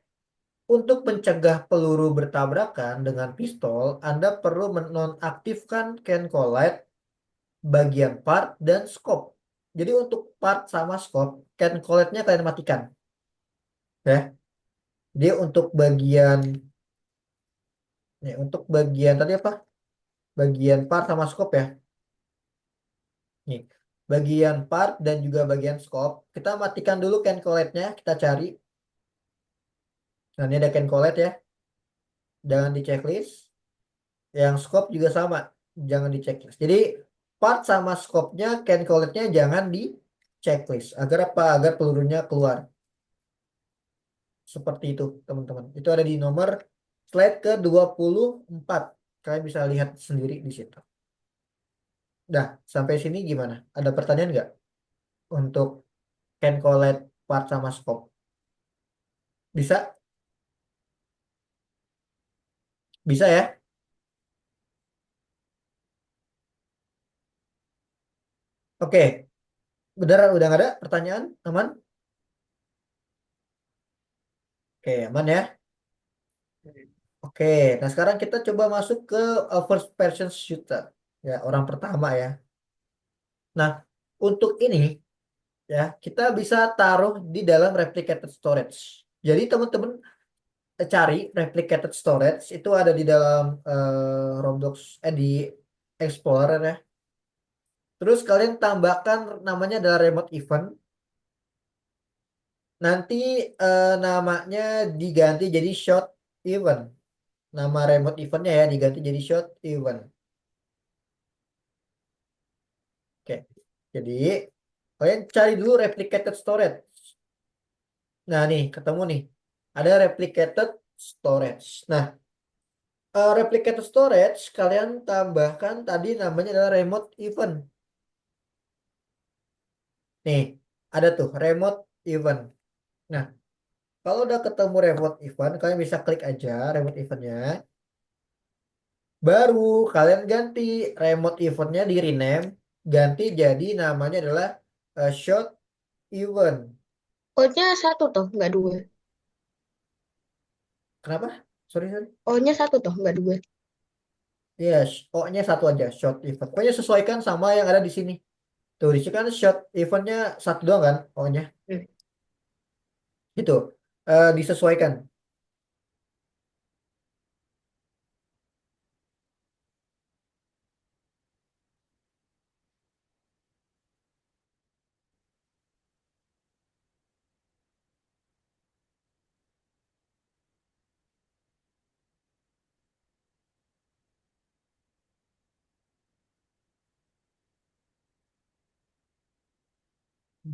Untuk mencegah peluru bertabrakan dengan pistol, Anda perlu menonaktifkan can collide bagian part dan scope. Jadi untuk part sama scope, can collide-nya kalian matikan. Ya. Dia untuk bagian Nih, untuk bagian tadi apa? Bagian part sama scope ya. Nih, bagian part dan juga bagian scope. Kita matikan dulu can collect-nya, kita cari. Nah, ini ada can collect ya. Jangan di checklist. Yang scope juga sama, jangan di checklist. Jadi part sama scope-nya, can collect-nya jangan di checklist. Agar apa? Agar pelurunya keluar. Seperti itu, teman-teman. Itu ada di nomor slide ke-24. Kalian bisa lihat sendiri di situ. Dah, sampai sini gimana? Ada pertanyaan nggak untuk can collect part sama scope? Bisa? Bisa ya? Oke, beneran udah nggak ada pertanyaan? Aman? Oke, aman ya? Oke, nah sekarang kita coba masuk ke first person shooter. Ya, orang pertama ya. Nah, untuk ini ya, kita bisa taruh di dalam replicated storage. Jadi teman-teman cari replicated storage itu ada di dalam Roblox di Explorer ya. Terus kalian tambahkan namanya adalah remote event. Nanti namanya diganti jadi short event. Nama remote eventnya ya diganti jadi short event. Oke. Jadi kalian cari dulu replicated storage. Nah nih ketemu nih. Ada replicated storage. Nah, replicated storage kalian tambahkan tadi namanya adalah remote event. Nih, ada tuh remote event. Nah, kalau udah ketemu remote event, kalian bisa klik aja remote eventnya. Baru kalian ganti remote eventnya di rename, ganti jadi namanya adalah short event. O-nya satu toh, nggak dua. Kenapa? Sorry, sorry. O-nya satu toh, nggak dua. Yes, O-nya satu aja, short event. Pokoknya sesuaikan sama yang ada di sini. Tuh, di sini kan short eventnya satu doang kan, O-nya. Hmm. Itu, disesuaikan.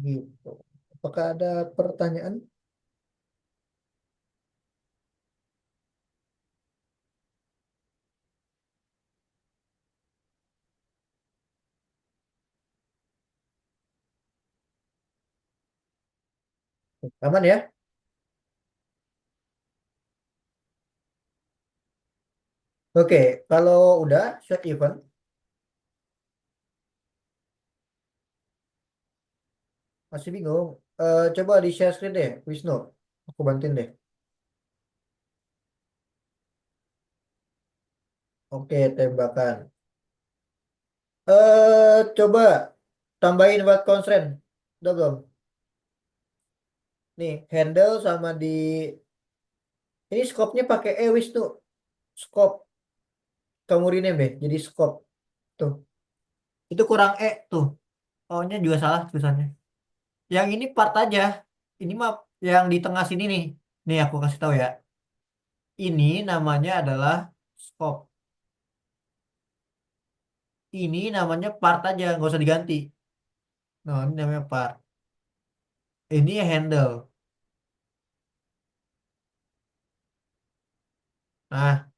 Gitu. Apakah ada pertanyaan? Aman ya? Oke, kalau udah short event, masih bingung. Coba di share screen deh, Wisnu. Aku bantuin deh. Oke, tembakan. Coba tambahin word constraint. Udah belum? Nih, handle sama di ini scope-nya pakai Wisnu. Scope. Kamu rename deh, jadi scope. Tuh. Itu kurang tuh. O-nya juga salah tulisannya. Yang ini part aja. Ini mah yang di tengah sini nih. Nih aku kasih tahu ya. Ini namanya adalah scope. Ini namanya part aja, nggak usah diganti. Nah, ini namanya part. Ini handle. Nah,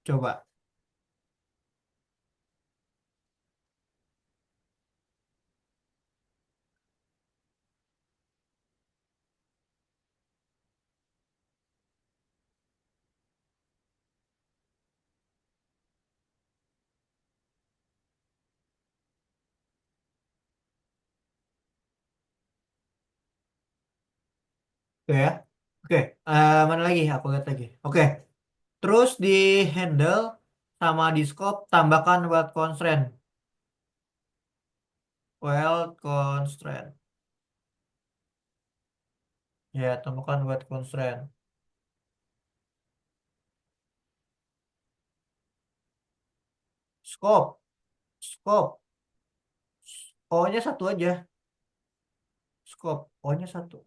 coba. Oke ya. Oke, mana lagi? Aku lihat lagi. Oke, terus di handle sama di scope tambahkan weld constraint. Weld constraint. Ya, tambahkan weld constraint. Scope. Scope. O-nya satu aja. Scope. O-nya satu.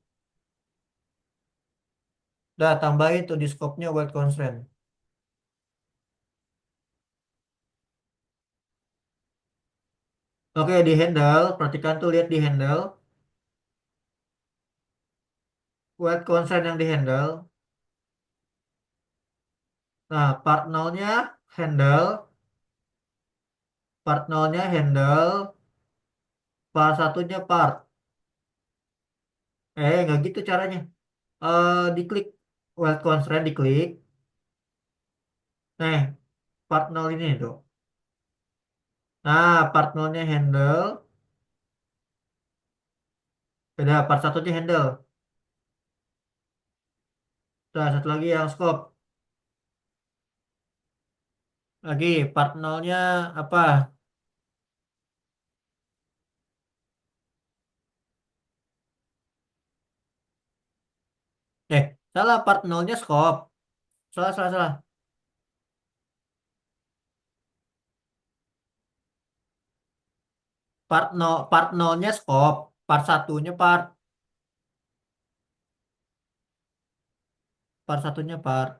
Udah, tambahin tuh di scope-nya wide constraint. Oke, di handle. Perhatikan tuh, lihat di handle. Wide constraint yang di handle. Nah, part 0-nya handle. Part 0-nya handle. Part satunya part. Nggak gitu caranya. Diklik wide constraint, diklik. Nah, part 0 ini tuh. Nah, part 0-nya handle. Beda, part satunya handle. Nah, satu lagi yang scope. Lagi, part 0-nya apa? Salah, part 0-nya scope. Salah, salah, salah. Part 0-nya scope. Part satunya part. Part satunya part.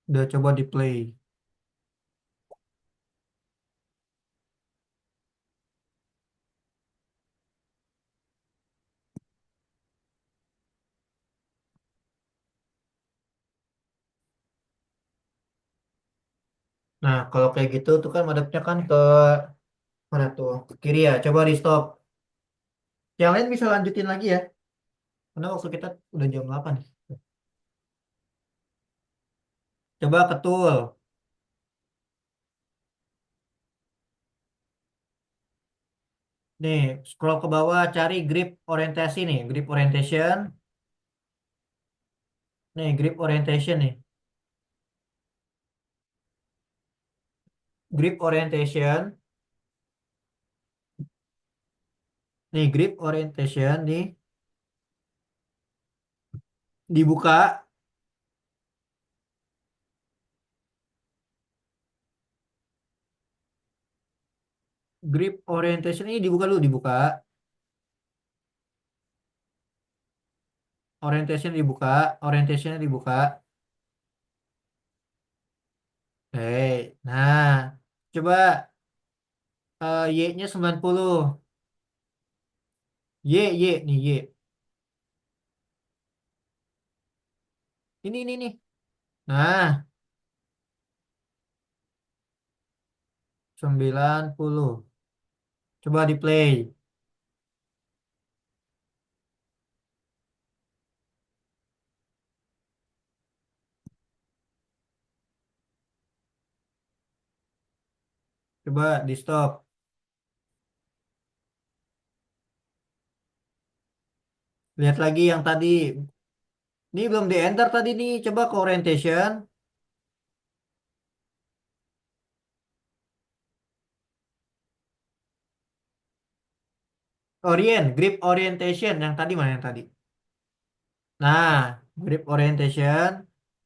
Udah coba di play. Nah, kalau kayak gitu tuh kan madepnya kan ke mana tuh? Ke kiri ya. Coba di stop. Yang lain bisa lanjutin lagi ya. Karena waktu kita udah jam 8 nih. Coba ke tool. Nih, scroll ke bawah cari grip orientasi nih. Grip orientation. Nih, grip orientation nih. Grip orientation. Nih, grip orientation nih. Dibuka. Grip orientation ini dibuka dulu, dibuka. Orientation dibuka. Orientationnya dibuka. Nah. Coba Y-nya 90. Nih, Y. Ini. Nah, 90. Coba di play. Coba di stop. Lihat lagi yang tadi. Ini belum di enter tadi nih. Coba ke orientation. Grip orientation. Yang tadi mana yang tadi? Nah, grip orientation.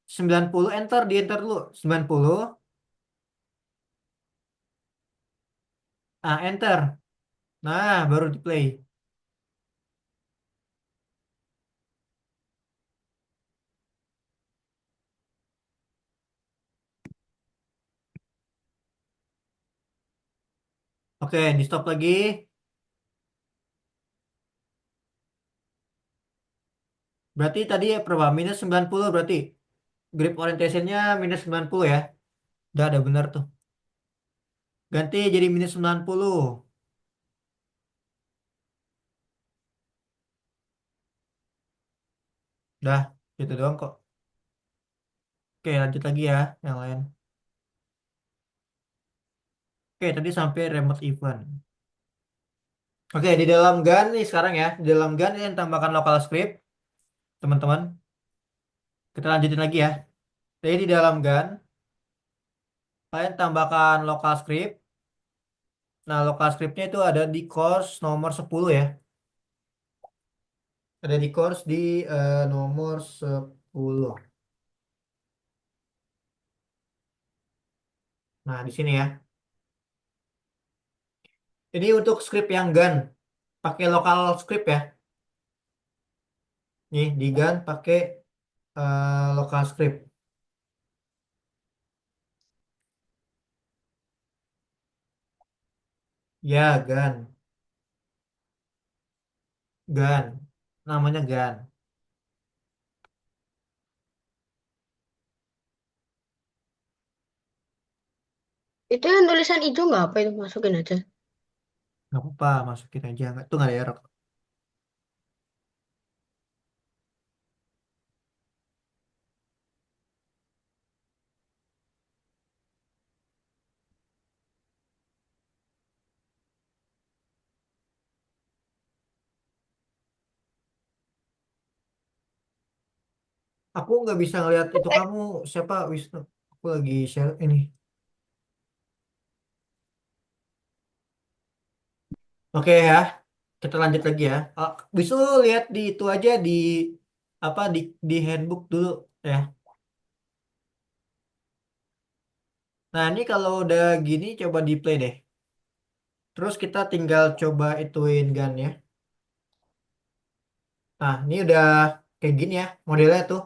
90 enter, di enter dulu. 90. Enter. Nah, baru di play. Oke, di stop lagi. Berarti tadi ya berapa? Minus 90 berarti. Grip orientationnya minus 90 ya. Udah ada benar tuh. Ganti jadi minus 90. Dah, gitu doang kok. Oke, lanjut lagi ya yang lain. Oke, tadi sampai remote event. Oke, di dalam GAN nih sekarang ya. Di dalam GAN ini tambahkan local script, teman-teman. Kita lanjutin lagi ya. Jadi di dalam GAN, kalian tambahkan local script. Nah, lokal scriptnya itu ada di course nomor 10 ya. Ada di course di nomor 10. Nah, di sini ya. Ini untuk script yang GAN. Pakai lokal script ya. Nih, di GAN pakai lokal script. Ya, GAN. GAN. Namanya GAN. Itu yang tulisan hijau nggak apa itu masukin aja. Nggak apa-apa, masukin aja. Itu nggak ada error. Aku nggak bisa ngeliat itu kamu siapa Wisnu. Aku lagi share ini. Oke ya, kita lanjut lagi ya. Wisnu lihat di itu aja di apa di handbook dulu ya. Nah ini kalau udah gini coba di play deh. Terus kita tinggal coba ituin gun ya. Nah ini udah kayak gini ya modelnya tuh.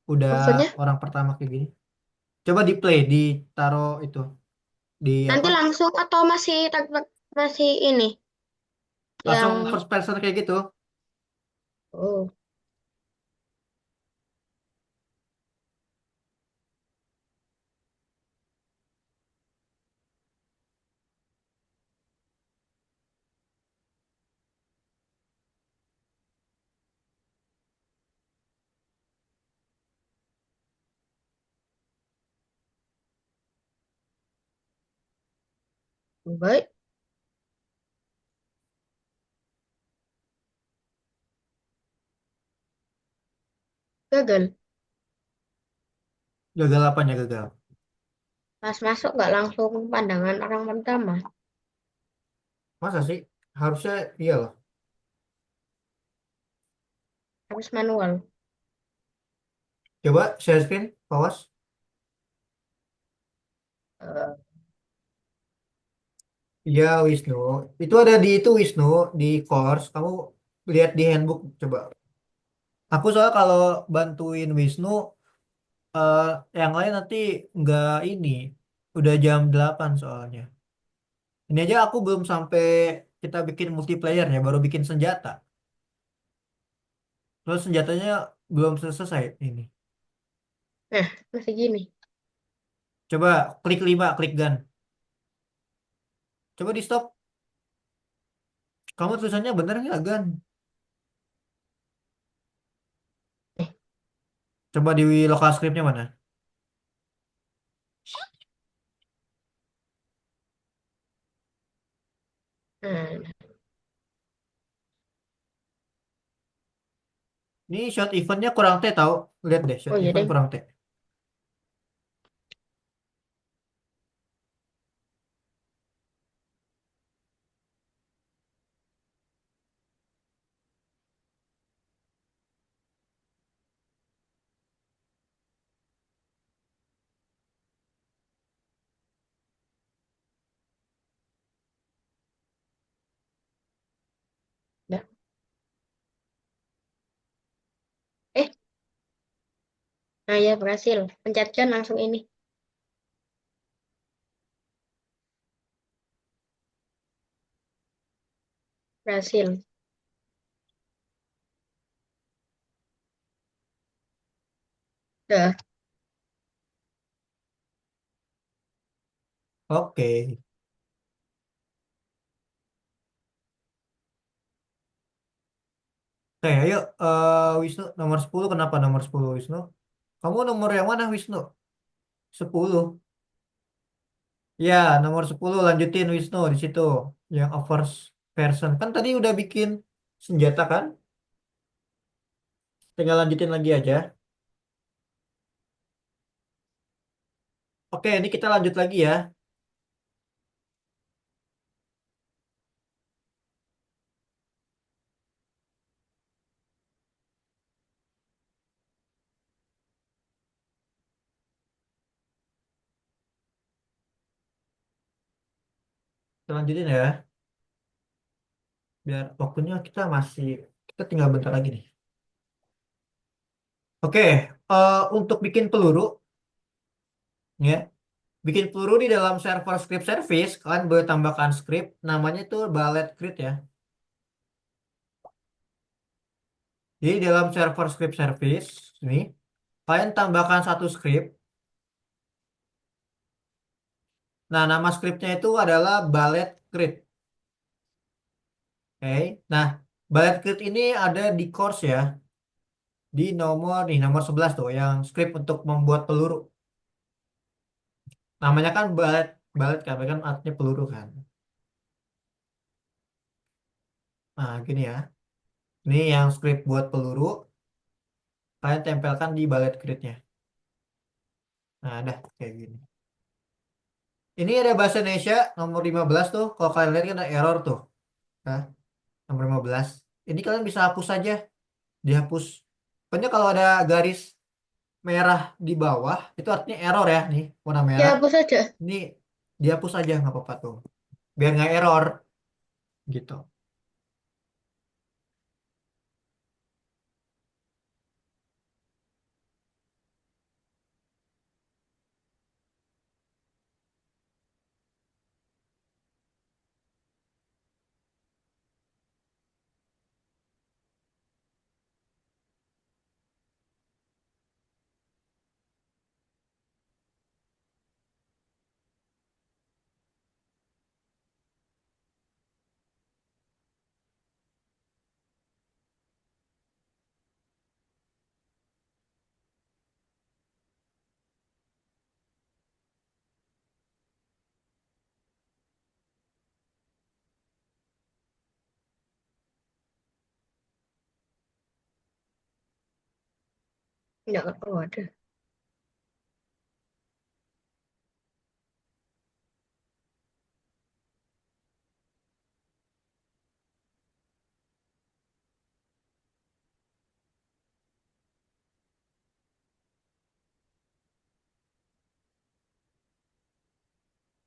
Udah Maksudnya orang pertama kayak gini. Coba di play, ditaruh itu di apa? nanti langsung atau masih masih ini Langsung yang first person kayak gitu. oh baik gagal Gagal apanya gagal? pas masuk nggak langsung pandangan orang pertama Masa sih? Harusnya iya loh. harus manual. Coba share screen, awas. Eh, Iya Wisnu. Itu ada di itu Wisnu di course. Kamu lihat di handbook coba. Aku soal kalau bantuin Wisnu eh, yang lain nanti nggak ini. Udah jam 8 soalnya. Ini aja aku belum sampai kita bikin multiplayernya, baru bikin senjata. Terus senjatanya belum selesai ini. nah masih gini. Coba klik 5, klik gun. Coba di stop. Kamu tulisannya bener nggak gun? Coba di lokal scriptnya mana? Nah, Ini shot eventnya kurang T tahu. Lihat deh, oh shot iya event deh. kurang T. Dah. Eh, nah ya berhasil. Pencet John langsung ini. Berhasil. Dah. Oke. Oke, ayo Wisnu nomor 10 kenapa nomor 10 Wisnu? Kamu nomor yang mana Wisnu? 10. Ya, nomor 10 lanjutin Wisnu di situ. Yang offers person. Kan tadi udah bikin senjata kan? Tinggal lanjutin lagi aja. Oke, ini kita lanjut lagi ya. Kita lanjutin ya. Biar waktunya kita tinggal bentar lagi nih. Oke, untuk bikin peluru, ya, bikin peluru di dalam server script service, kalian boleh tambahkan script, namanya itu bullet crate ya. Jadi dalam server script service, ini, kalian tambahkan satu script. Nah, nama scriptnya itu adalah bullet crate. Oke, nah, bullet crate ini ada di course ya, di nomor 11 tuh, yang script untuk membuat peluru. Namanya kan bullet, bullet kan artinya peluru kan. Nah, gini ya. Ini yang script buat peluru, kalian tempelkan di bullet crate-nya. Nah, dah kayak gini. Ini ada bahasa Indonesia nomor 15 tuh. Kalau kalian lihat kan ada error tuh. Nah, nomor 15. Ini kalian bisa hapus saja. Dihapus. Pokoknya kalau ada garis merah di bawah, itu artinya error ya. Nih, warna Ya merah. hapus saja. Ini dihapus saja, nggak apa-apa tuh. Biar nggak error. Gitu. Enggak, oh ada.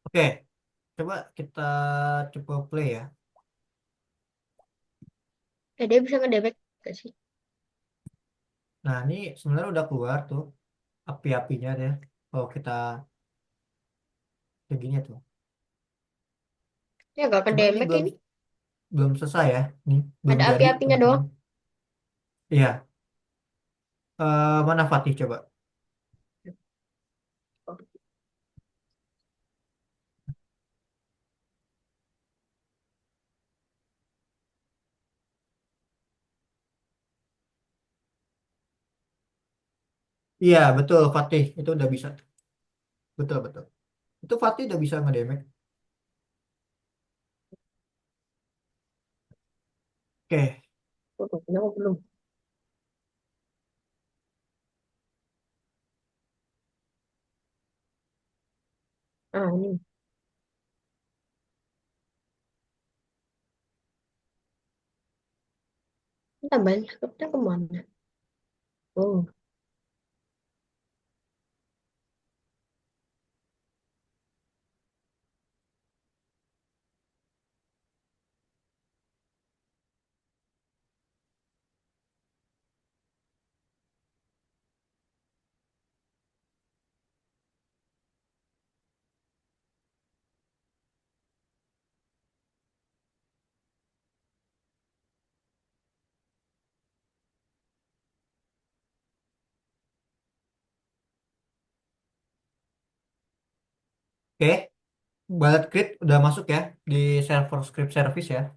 Oke, coba kita coba play ya. Dia bisa ngedebek gak sih? Nah, ini sebenarnya udah keluar tuh api-apinya deh. Kalau kita kayak gini tuh. Ya gak Cuma ini kedebek belum ini. belum selesai ya. Nih, belum Ada jadi api-apinya teman-teman. doang. Iya, mana Fatih coba? Iya, betul Fatih. Itu udah bisa. Betul, betul. Itu Fatih udah bisa ngedemek. Oke, Oh, kenapa belum? Ah, ini. Tambahin scriptnya kemana? Oh, oke. Bullet Crate udah masuk ya di server script service ya.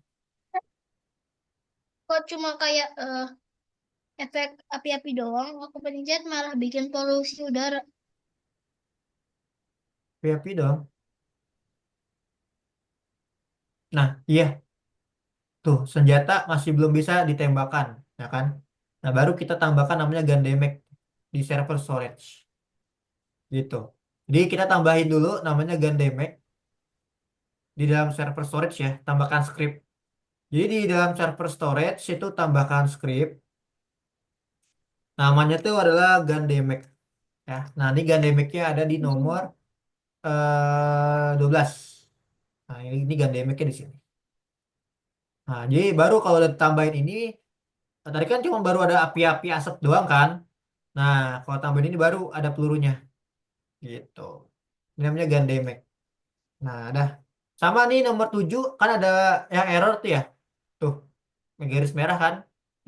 Kok cuma kayak efek api-api doang? Aku pencet malah bikin polusi udara. PHP dong. Nah, iya. Tuh, senjata masih belum bisa ditembakkan, ya kan? Nah, baru kita tambahkan namanya gun damage di server storage. Gitu. Jadi kita tambahin dulu namanya gun damage di dalam server storage ya, tambahkan script. Jadi di dalam server storage itu tambahkan script. Namanya itu adalah gun damage ya. Nah, ini gun damage-nya ada di nomor 12. Nah, ini gun damage-nya di sini. Nah, jadi baru kalau udah tambahin ini, tadi kan cuma baru ada api-api asap doang kan. Nah, kalau tambahin ini baru ada pelurunya gitu. Ini namanya gun damage. Nah, dah. Sama nih nomor 7 kan ada yang error tuh ya. Tuh, yang garis merah kan.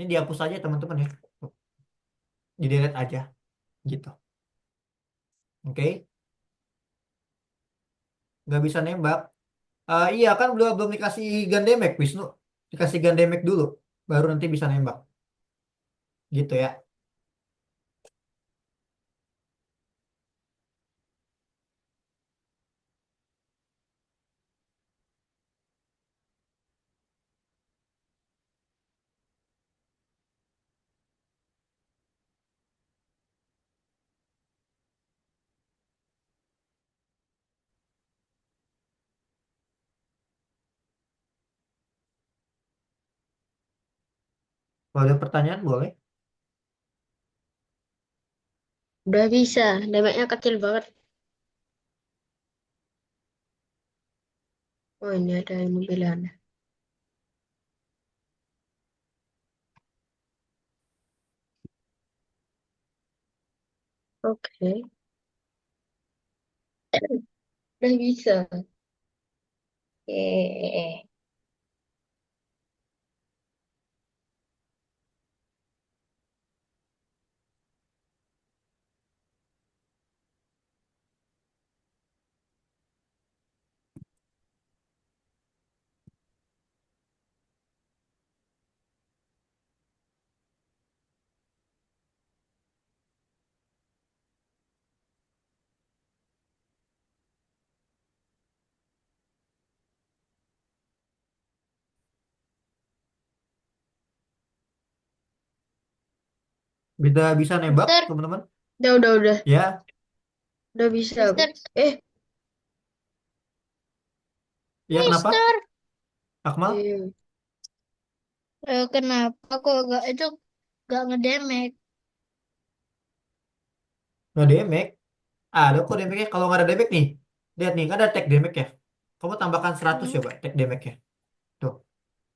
Ini dihapus aja teman-teman ya. Tuh, di delete aja gitu. Oke, nggak bisa nembak. Iya kan belum belum dikasih gun damage Wisnu. Dikasih gun damage dulu, baru nanti bisa nembak. Gitu ya. Kalau ada pertanyaan boleh. Udah bisa. Damage-nya kecil banget. Oh, ini ada ini pilihannya. Oke. Udah bisa. Oke. Bisa bisa nembak Mister, teman-teman. Udah. Ya, Udah bisa. Mister, Eh, ya kenapa? Mister. Akmal? iya. Kenapa kok gak itu gak ngedamage? Nggak damage. Ada kok damage-nya. Kalau nggak ada damage nih. Lihat nih, kan ada tag damage ya. Kamu tambahkan 100 Hmm. coba tag damage-nya. Tuh.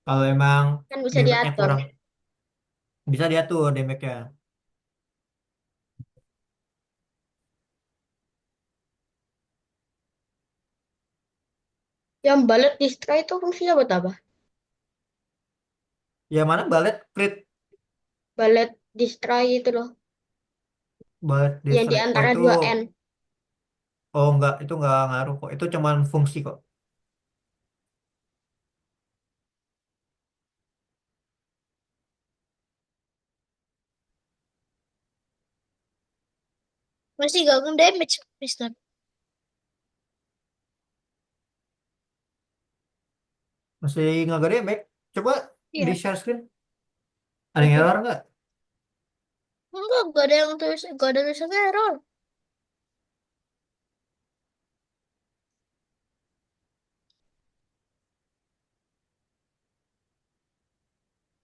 Kalau emang Kan bisa damage-nya diatur. kurang, bisa diatur damage-nya. Yang balet distray itu fungsinya buat apa? Ya mana balet crit, Balet distray itu loh. balet Yang di destroy. Oh antara itu, dua N. oh enggak, itu enggak ngaruh kok. Itu cuman fungsi kok. Masih gak ngedamage, Mister. Masih nggak ada damage. Coba di Iya. share screen. Ada yang Oke. error nggak? Enggak, gak ada yang tulis, gak ada tulisan error.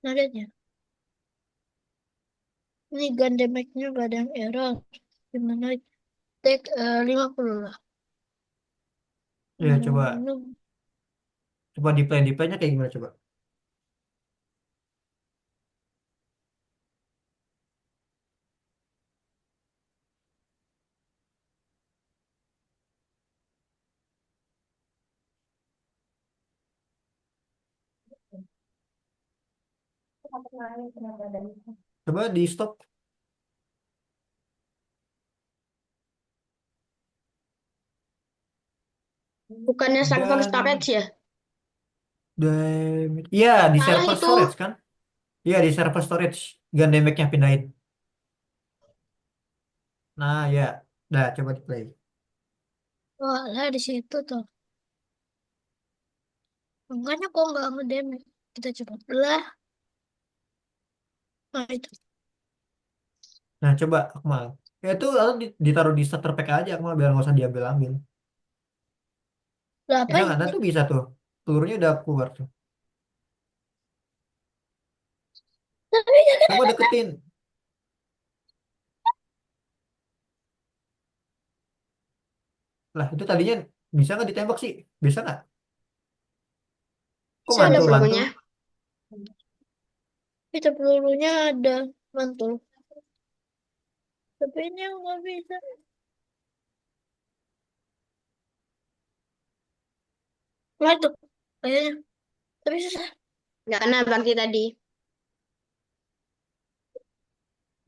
Nah, lihat ya. Ini gun damage-nya gak ada yang error. Gimana? Take 50 lah. Ya coba, Ini coba di play-nya kayak gimana coba? Coba di stop. Bukannya server storage Dan ya? damage. Iya di Salah server itu. storage kan? Iya di server storage. Gun damage-nya pindahin. Nah ya, dah coba di play. oh, lah di situ tuh. Makanya kok nggak ngedamage. Kita coba belah. Nah, itu. Nah coba Akmal. Ya itu atau ditaruh di starter pack aja Akmal biar nggak usah diambil ambil. Lah, Bisa apa nggak? Nah ini? tuh bisa tuh. Pelurunya udah keluar tuh. Tapi Coba deketin. Lah itu tadinya bisa nggak ditembak sih? Bisa nggak? Kok Saya ada mantul mantul? pelurunya. itu pelurunya ada mantul. Tapi ini yang nggak bisa. Nah itu kayaknya. Tapi susah. Nggak kena berarti tadi.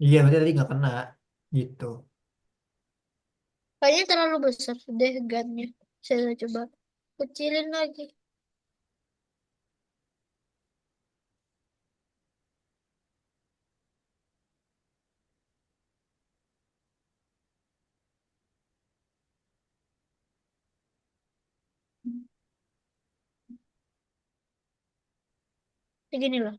Iya, berarti tadi nggak kena. Gitu. Kayaknya terlalu besar deh gunnya. Saya coba kecilin lagi. Segini loh.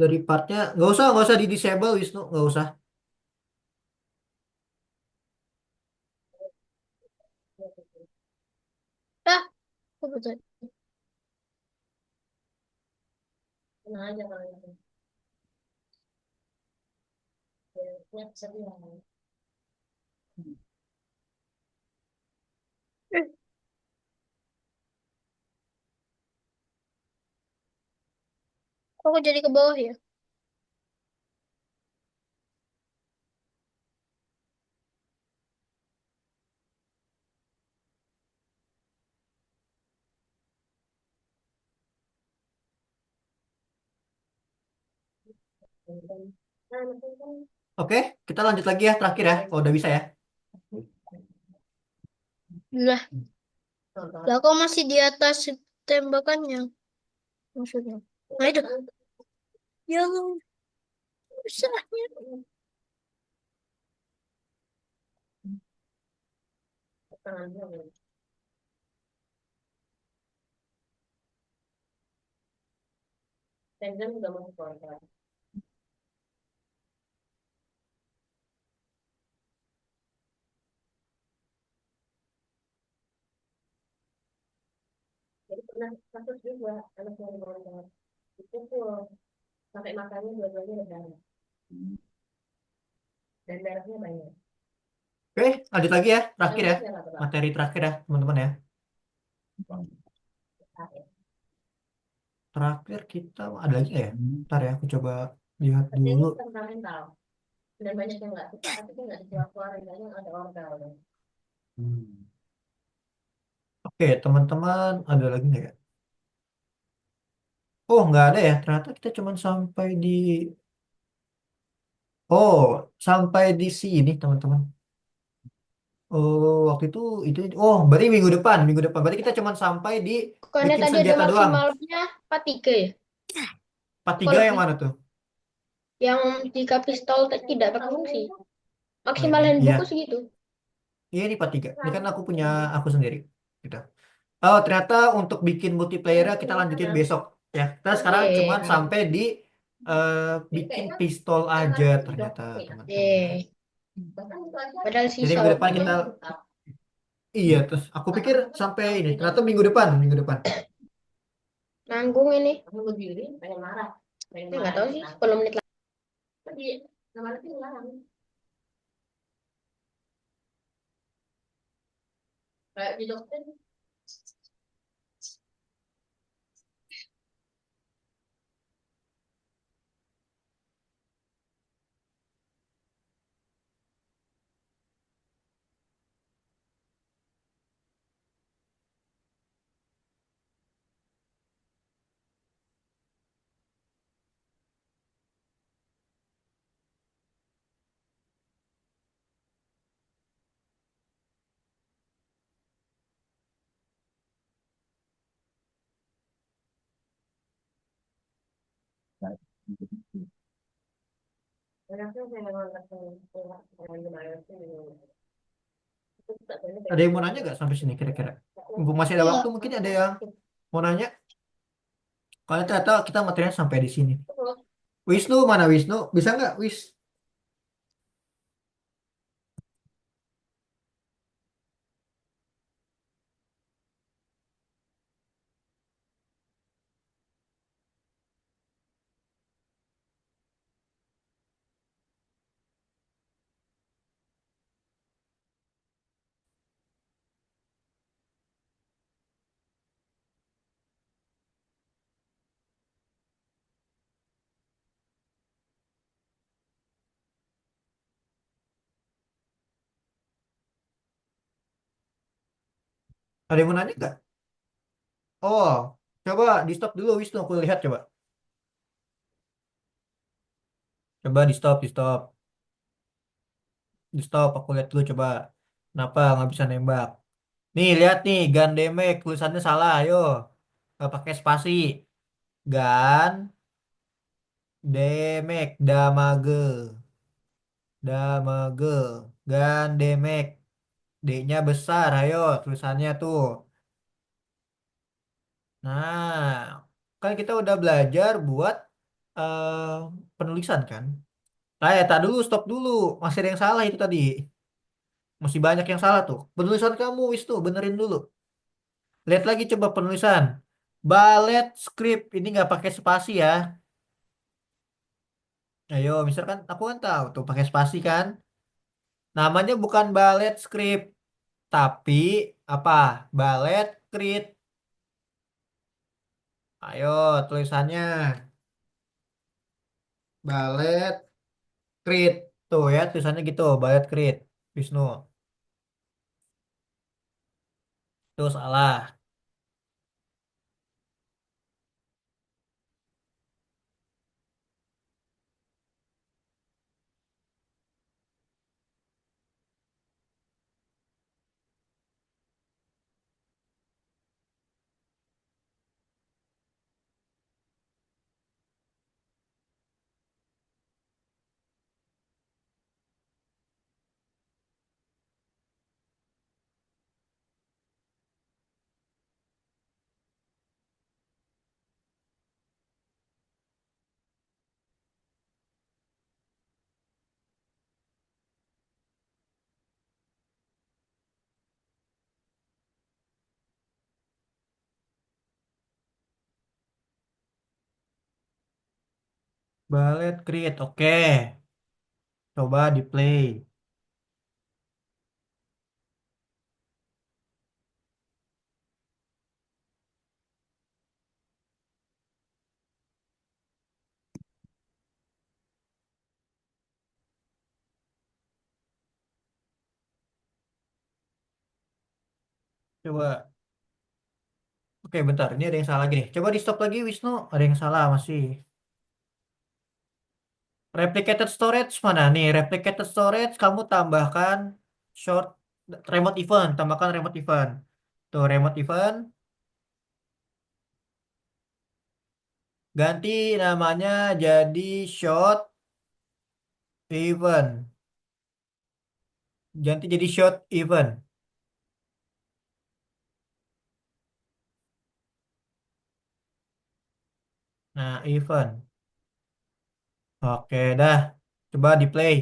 Dari partnya nggak usah di disable Wisnu, nggak usah. Ah, apa betul? Eh, kok aku jadi ke bawah ya? Oke, kita lanjut lagi ya terakhir ya. Oh, udah bisa ya. Lah, lah kok masih di atas tembakannya maksudnya. Nah itu. Ya Allah, susahnya. Oke, lanjut lagi ya terakhir ya. Materi terakhir ya teman-teman ya. Terakhir kita ada lagi nggak ya? Ntar ya, aku coba lihat dulu. Oke, teman-teman, ada lagi nggak ya? Oh, nggak ada ya. Ternyata kita cuma sampai di... Oh, sampai di sini, teman-teman. Oh, waktu itu. Oh, berarti minggu depan. Minggu depan. Berarti kita cuma sampai di Bukannya bikin tadi ada senjata doang. maksimalnya 43 ya? 43 Kalau yang mana tuh? yang jika pistol tidak berfungsi. Oh, Maksimal ini. handbook buku Iya. segitu. Iya, ini 43. Ini kan aku punya aku sendiri. Gitu. Oh, ternyata untuk bikin multiplayer kita lanjutin besok. Ya, kita sekarang cuma Oke. sampai di eh, bikin pistol aja ternyata teman-teman ya. Oke. Padahal Jadi sisa minggu depan waktunya. kita iya terus aku pikir sampai ini ternyata minggu depan. Nanggung ini. Nggak tahu sih 10 menit lagi. Ada yang mau nanya nggak sampai sini kira-kira? Mumpung masih ada waktu Enggak. mungkin ada yang mau nanya. Kalau ternyata kita materinya sampai di sini. Wisnu mana Wisnu? Bisa nggak Wis? Ada yang mau nanya nggak? Oh, coba di stop dulu Wisnu, aku lihat coba. Coba di stop, di stop, di stop. Aku lihat dulu coba. Kenapa nggak bisa nembak? Nih lihat nih, Gun Damage tulisannya salah. Ayo, nggak pakai spasi. Gun Damage, damage, damage, Gun Damage. D-nya besar. Ayo, tulisannya tuh. Nah, kan kita udah belajar buat eh, penulisan kan? Nah, ya, tak dulu, stop dulu. Masih ada yang salah itu tadi. Masih banyak yang salah tuh. Penulisan kamu, Wisnu, benerin dulu. Lihat lagi coba penulisan. Ballet script ini nggak pakai spasi ya. Ayo, misalkan aku kan tahu tuh pakai spasi kan. Namanya bukan ballet script, tapi apa? Ballet crit. Ayo, tulisannya ballet crit. Tuh ya, tulisannya gitu, ballet crit. Wisnu. Tuh salah. Ballet crit. Oke. Coba di play. Coba. Oke, bentar. Ini ada yang salah lagi nih. Coba di stop lagi, Wisnu. Ada yang salah masih. Replicated storage mana nih? Replicated storage kamu tambahkan short remote event. Tambahkan remote event. Tuh, remote event. Ganti namanya jadi short event. Ganti jadi short event. Nah, event. Oke, dah. Coba di play.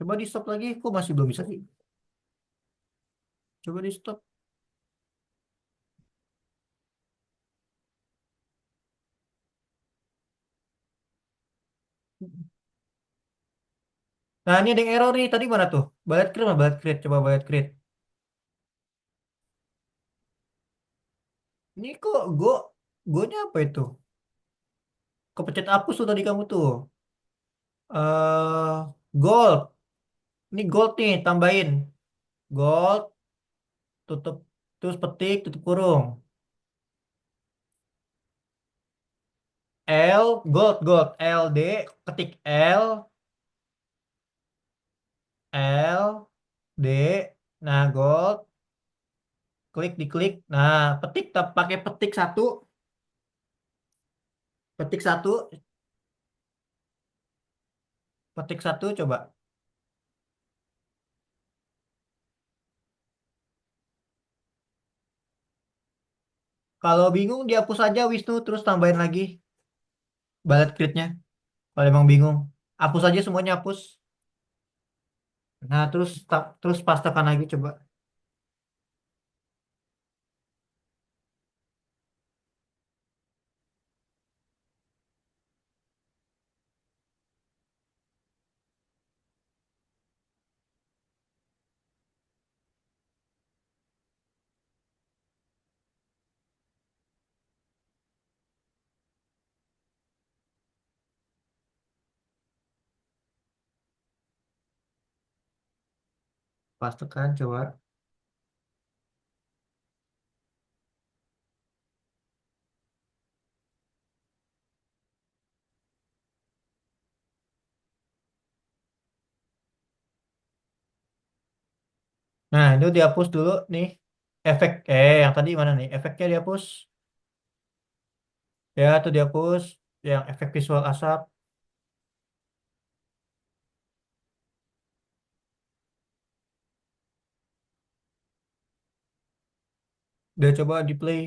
Coba di stop lagi. Kok masih belum bisa sih? Coba di stop. Nah, ini ada yang error nih. Tadi mana tuh? Ballet create mana? Ballet create. Coba ballet create. Ini kok go-nya apa itu? Kepencet hapus tuh tadi kamu tuh. Gold. Ini gold nih, tambahin. Gold, tutup, terus petik, tutup kurung. Gold. L, D, ketik L, D. Nah, gold, diklik. Nah, petik, pakai petik satu, petik satu, coba. Kalau bingung, dihapus aja Wisnu, terus tambahin lagi bullet grid-nya. Kalau emang bingung, hapus aja semuanya, hapus. Nah, terus pas tekan lagi coba. Pas tekan coba. Nah, itu dihapus dulu nih. Efek yang tadi mana nih? Efeknya dihapus. Ya, itu dihapus yang efek visual asap. Udah coba di play.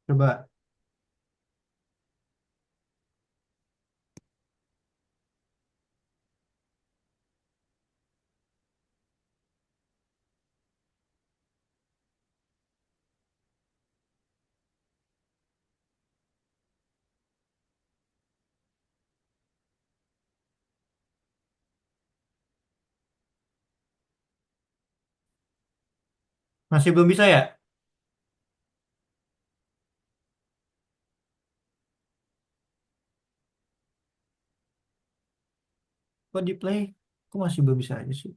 Coba. Masih belum bisa ya? Kok di play? Kok masih belum bisa aja sih?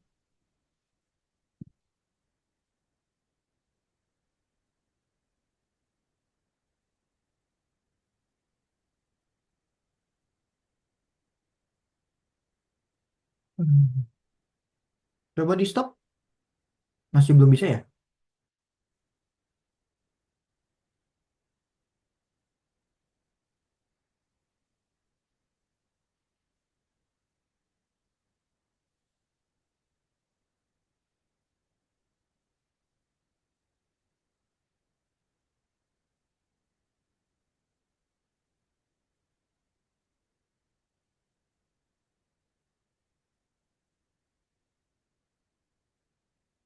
Hmm. Coba di stop. Masih belum bisa ya?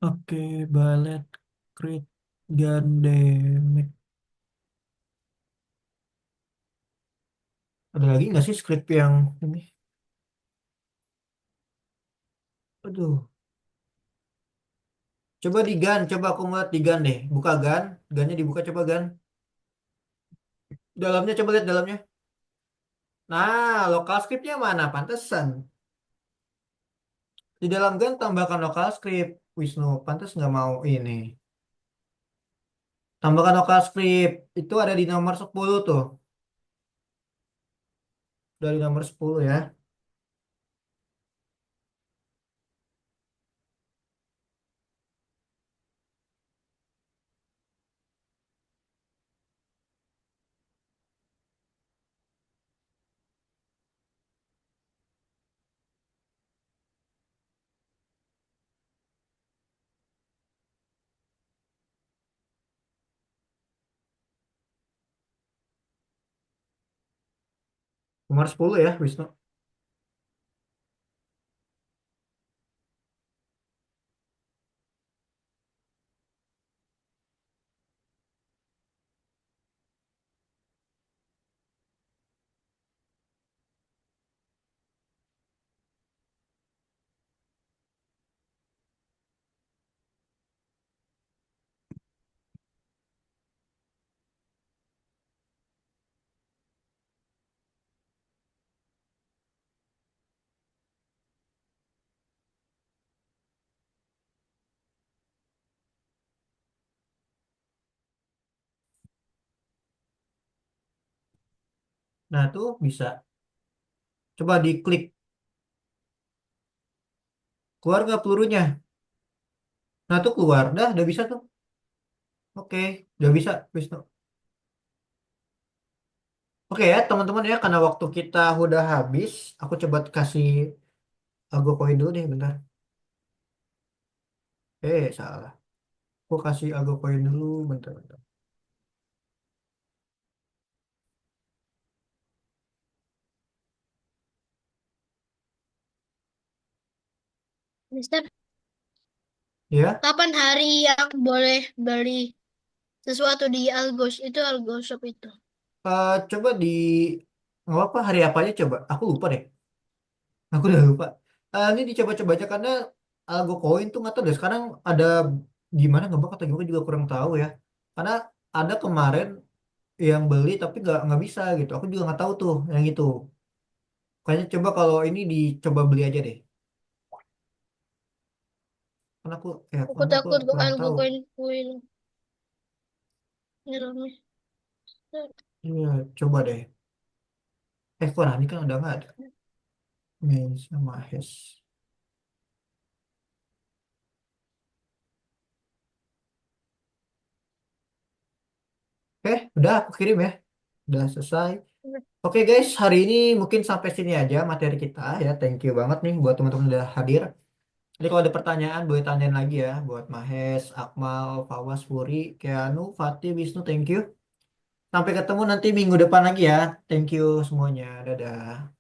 Oke, ballet, crit, gun damage. Ada lagi nggak sih script yang ini? Aduh. Coba di gun, coba aku ngeliat di gun deh. Buka gun, gunnya dibuka coba gun. Dalamnya coba lihat dalamnya. Nah, lokal scriptnya mana? Pantesan. Di dalam gun tambahkan lokal script. Wisnu, pantas nggak mau ini. Tambahkan lokal script. Itu ada di nomor 10 tuh. Dari nomor 10 ya. Nomor 10 ya, Wisnu. Nah, tuh bisa. Coba diklik. Keluar nggak pelurunya? Nah, tuh keluar. Dah, udah bisa tuh. Oke, udah bisa, Wisnu. Oke ya, teman-teman ya, karena waktu kita udah habis, aku coba kasih Algo koin dulu deh, bentar. Salah. Aku kasih Algo koin dulu, bentar, bentar. Mister, Ya, kapan hari yang boleh beli sesuatu di Algos itu Algos Shop itu? coba di nggak apa hari apa aja coba. Aku lupa deh. Aku udah lupa. Ini dicoba-coba aja karena Algo koin tuh nggak tahu deh. Sekarang ada gimana ngebak atau gimana juga kurang tahu ya. Karena ada kemarin yang beli tapi nggak bisa gitu. Aku juga nggak tahu tuh yang itu. Kayaknya coba kalau ini dicoba beli aja deh. Karena aku Aku karena aku takut kok kurang Algo tahu. koin koin nyerame. Iya, coba deh. Kok Rani kan udah nggak ada. Main sama Hes. Udah aku kirim ya. Udah selesai. Oke guys, hari ini mungkin sampai sini aja materi kita ya. Thank you banget nih buat teman-teman udah hadir. Jadi kalau ada pertanyaan boleh tanyain lagi ya buat Mahes, Akmal, Fawas, Puri, Keanu, Fatih, Wisnu, thank you. Sampai ketemu nanti minggu depan lagi ya. Thank you semuanya. Dadah.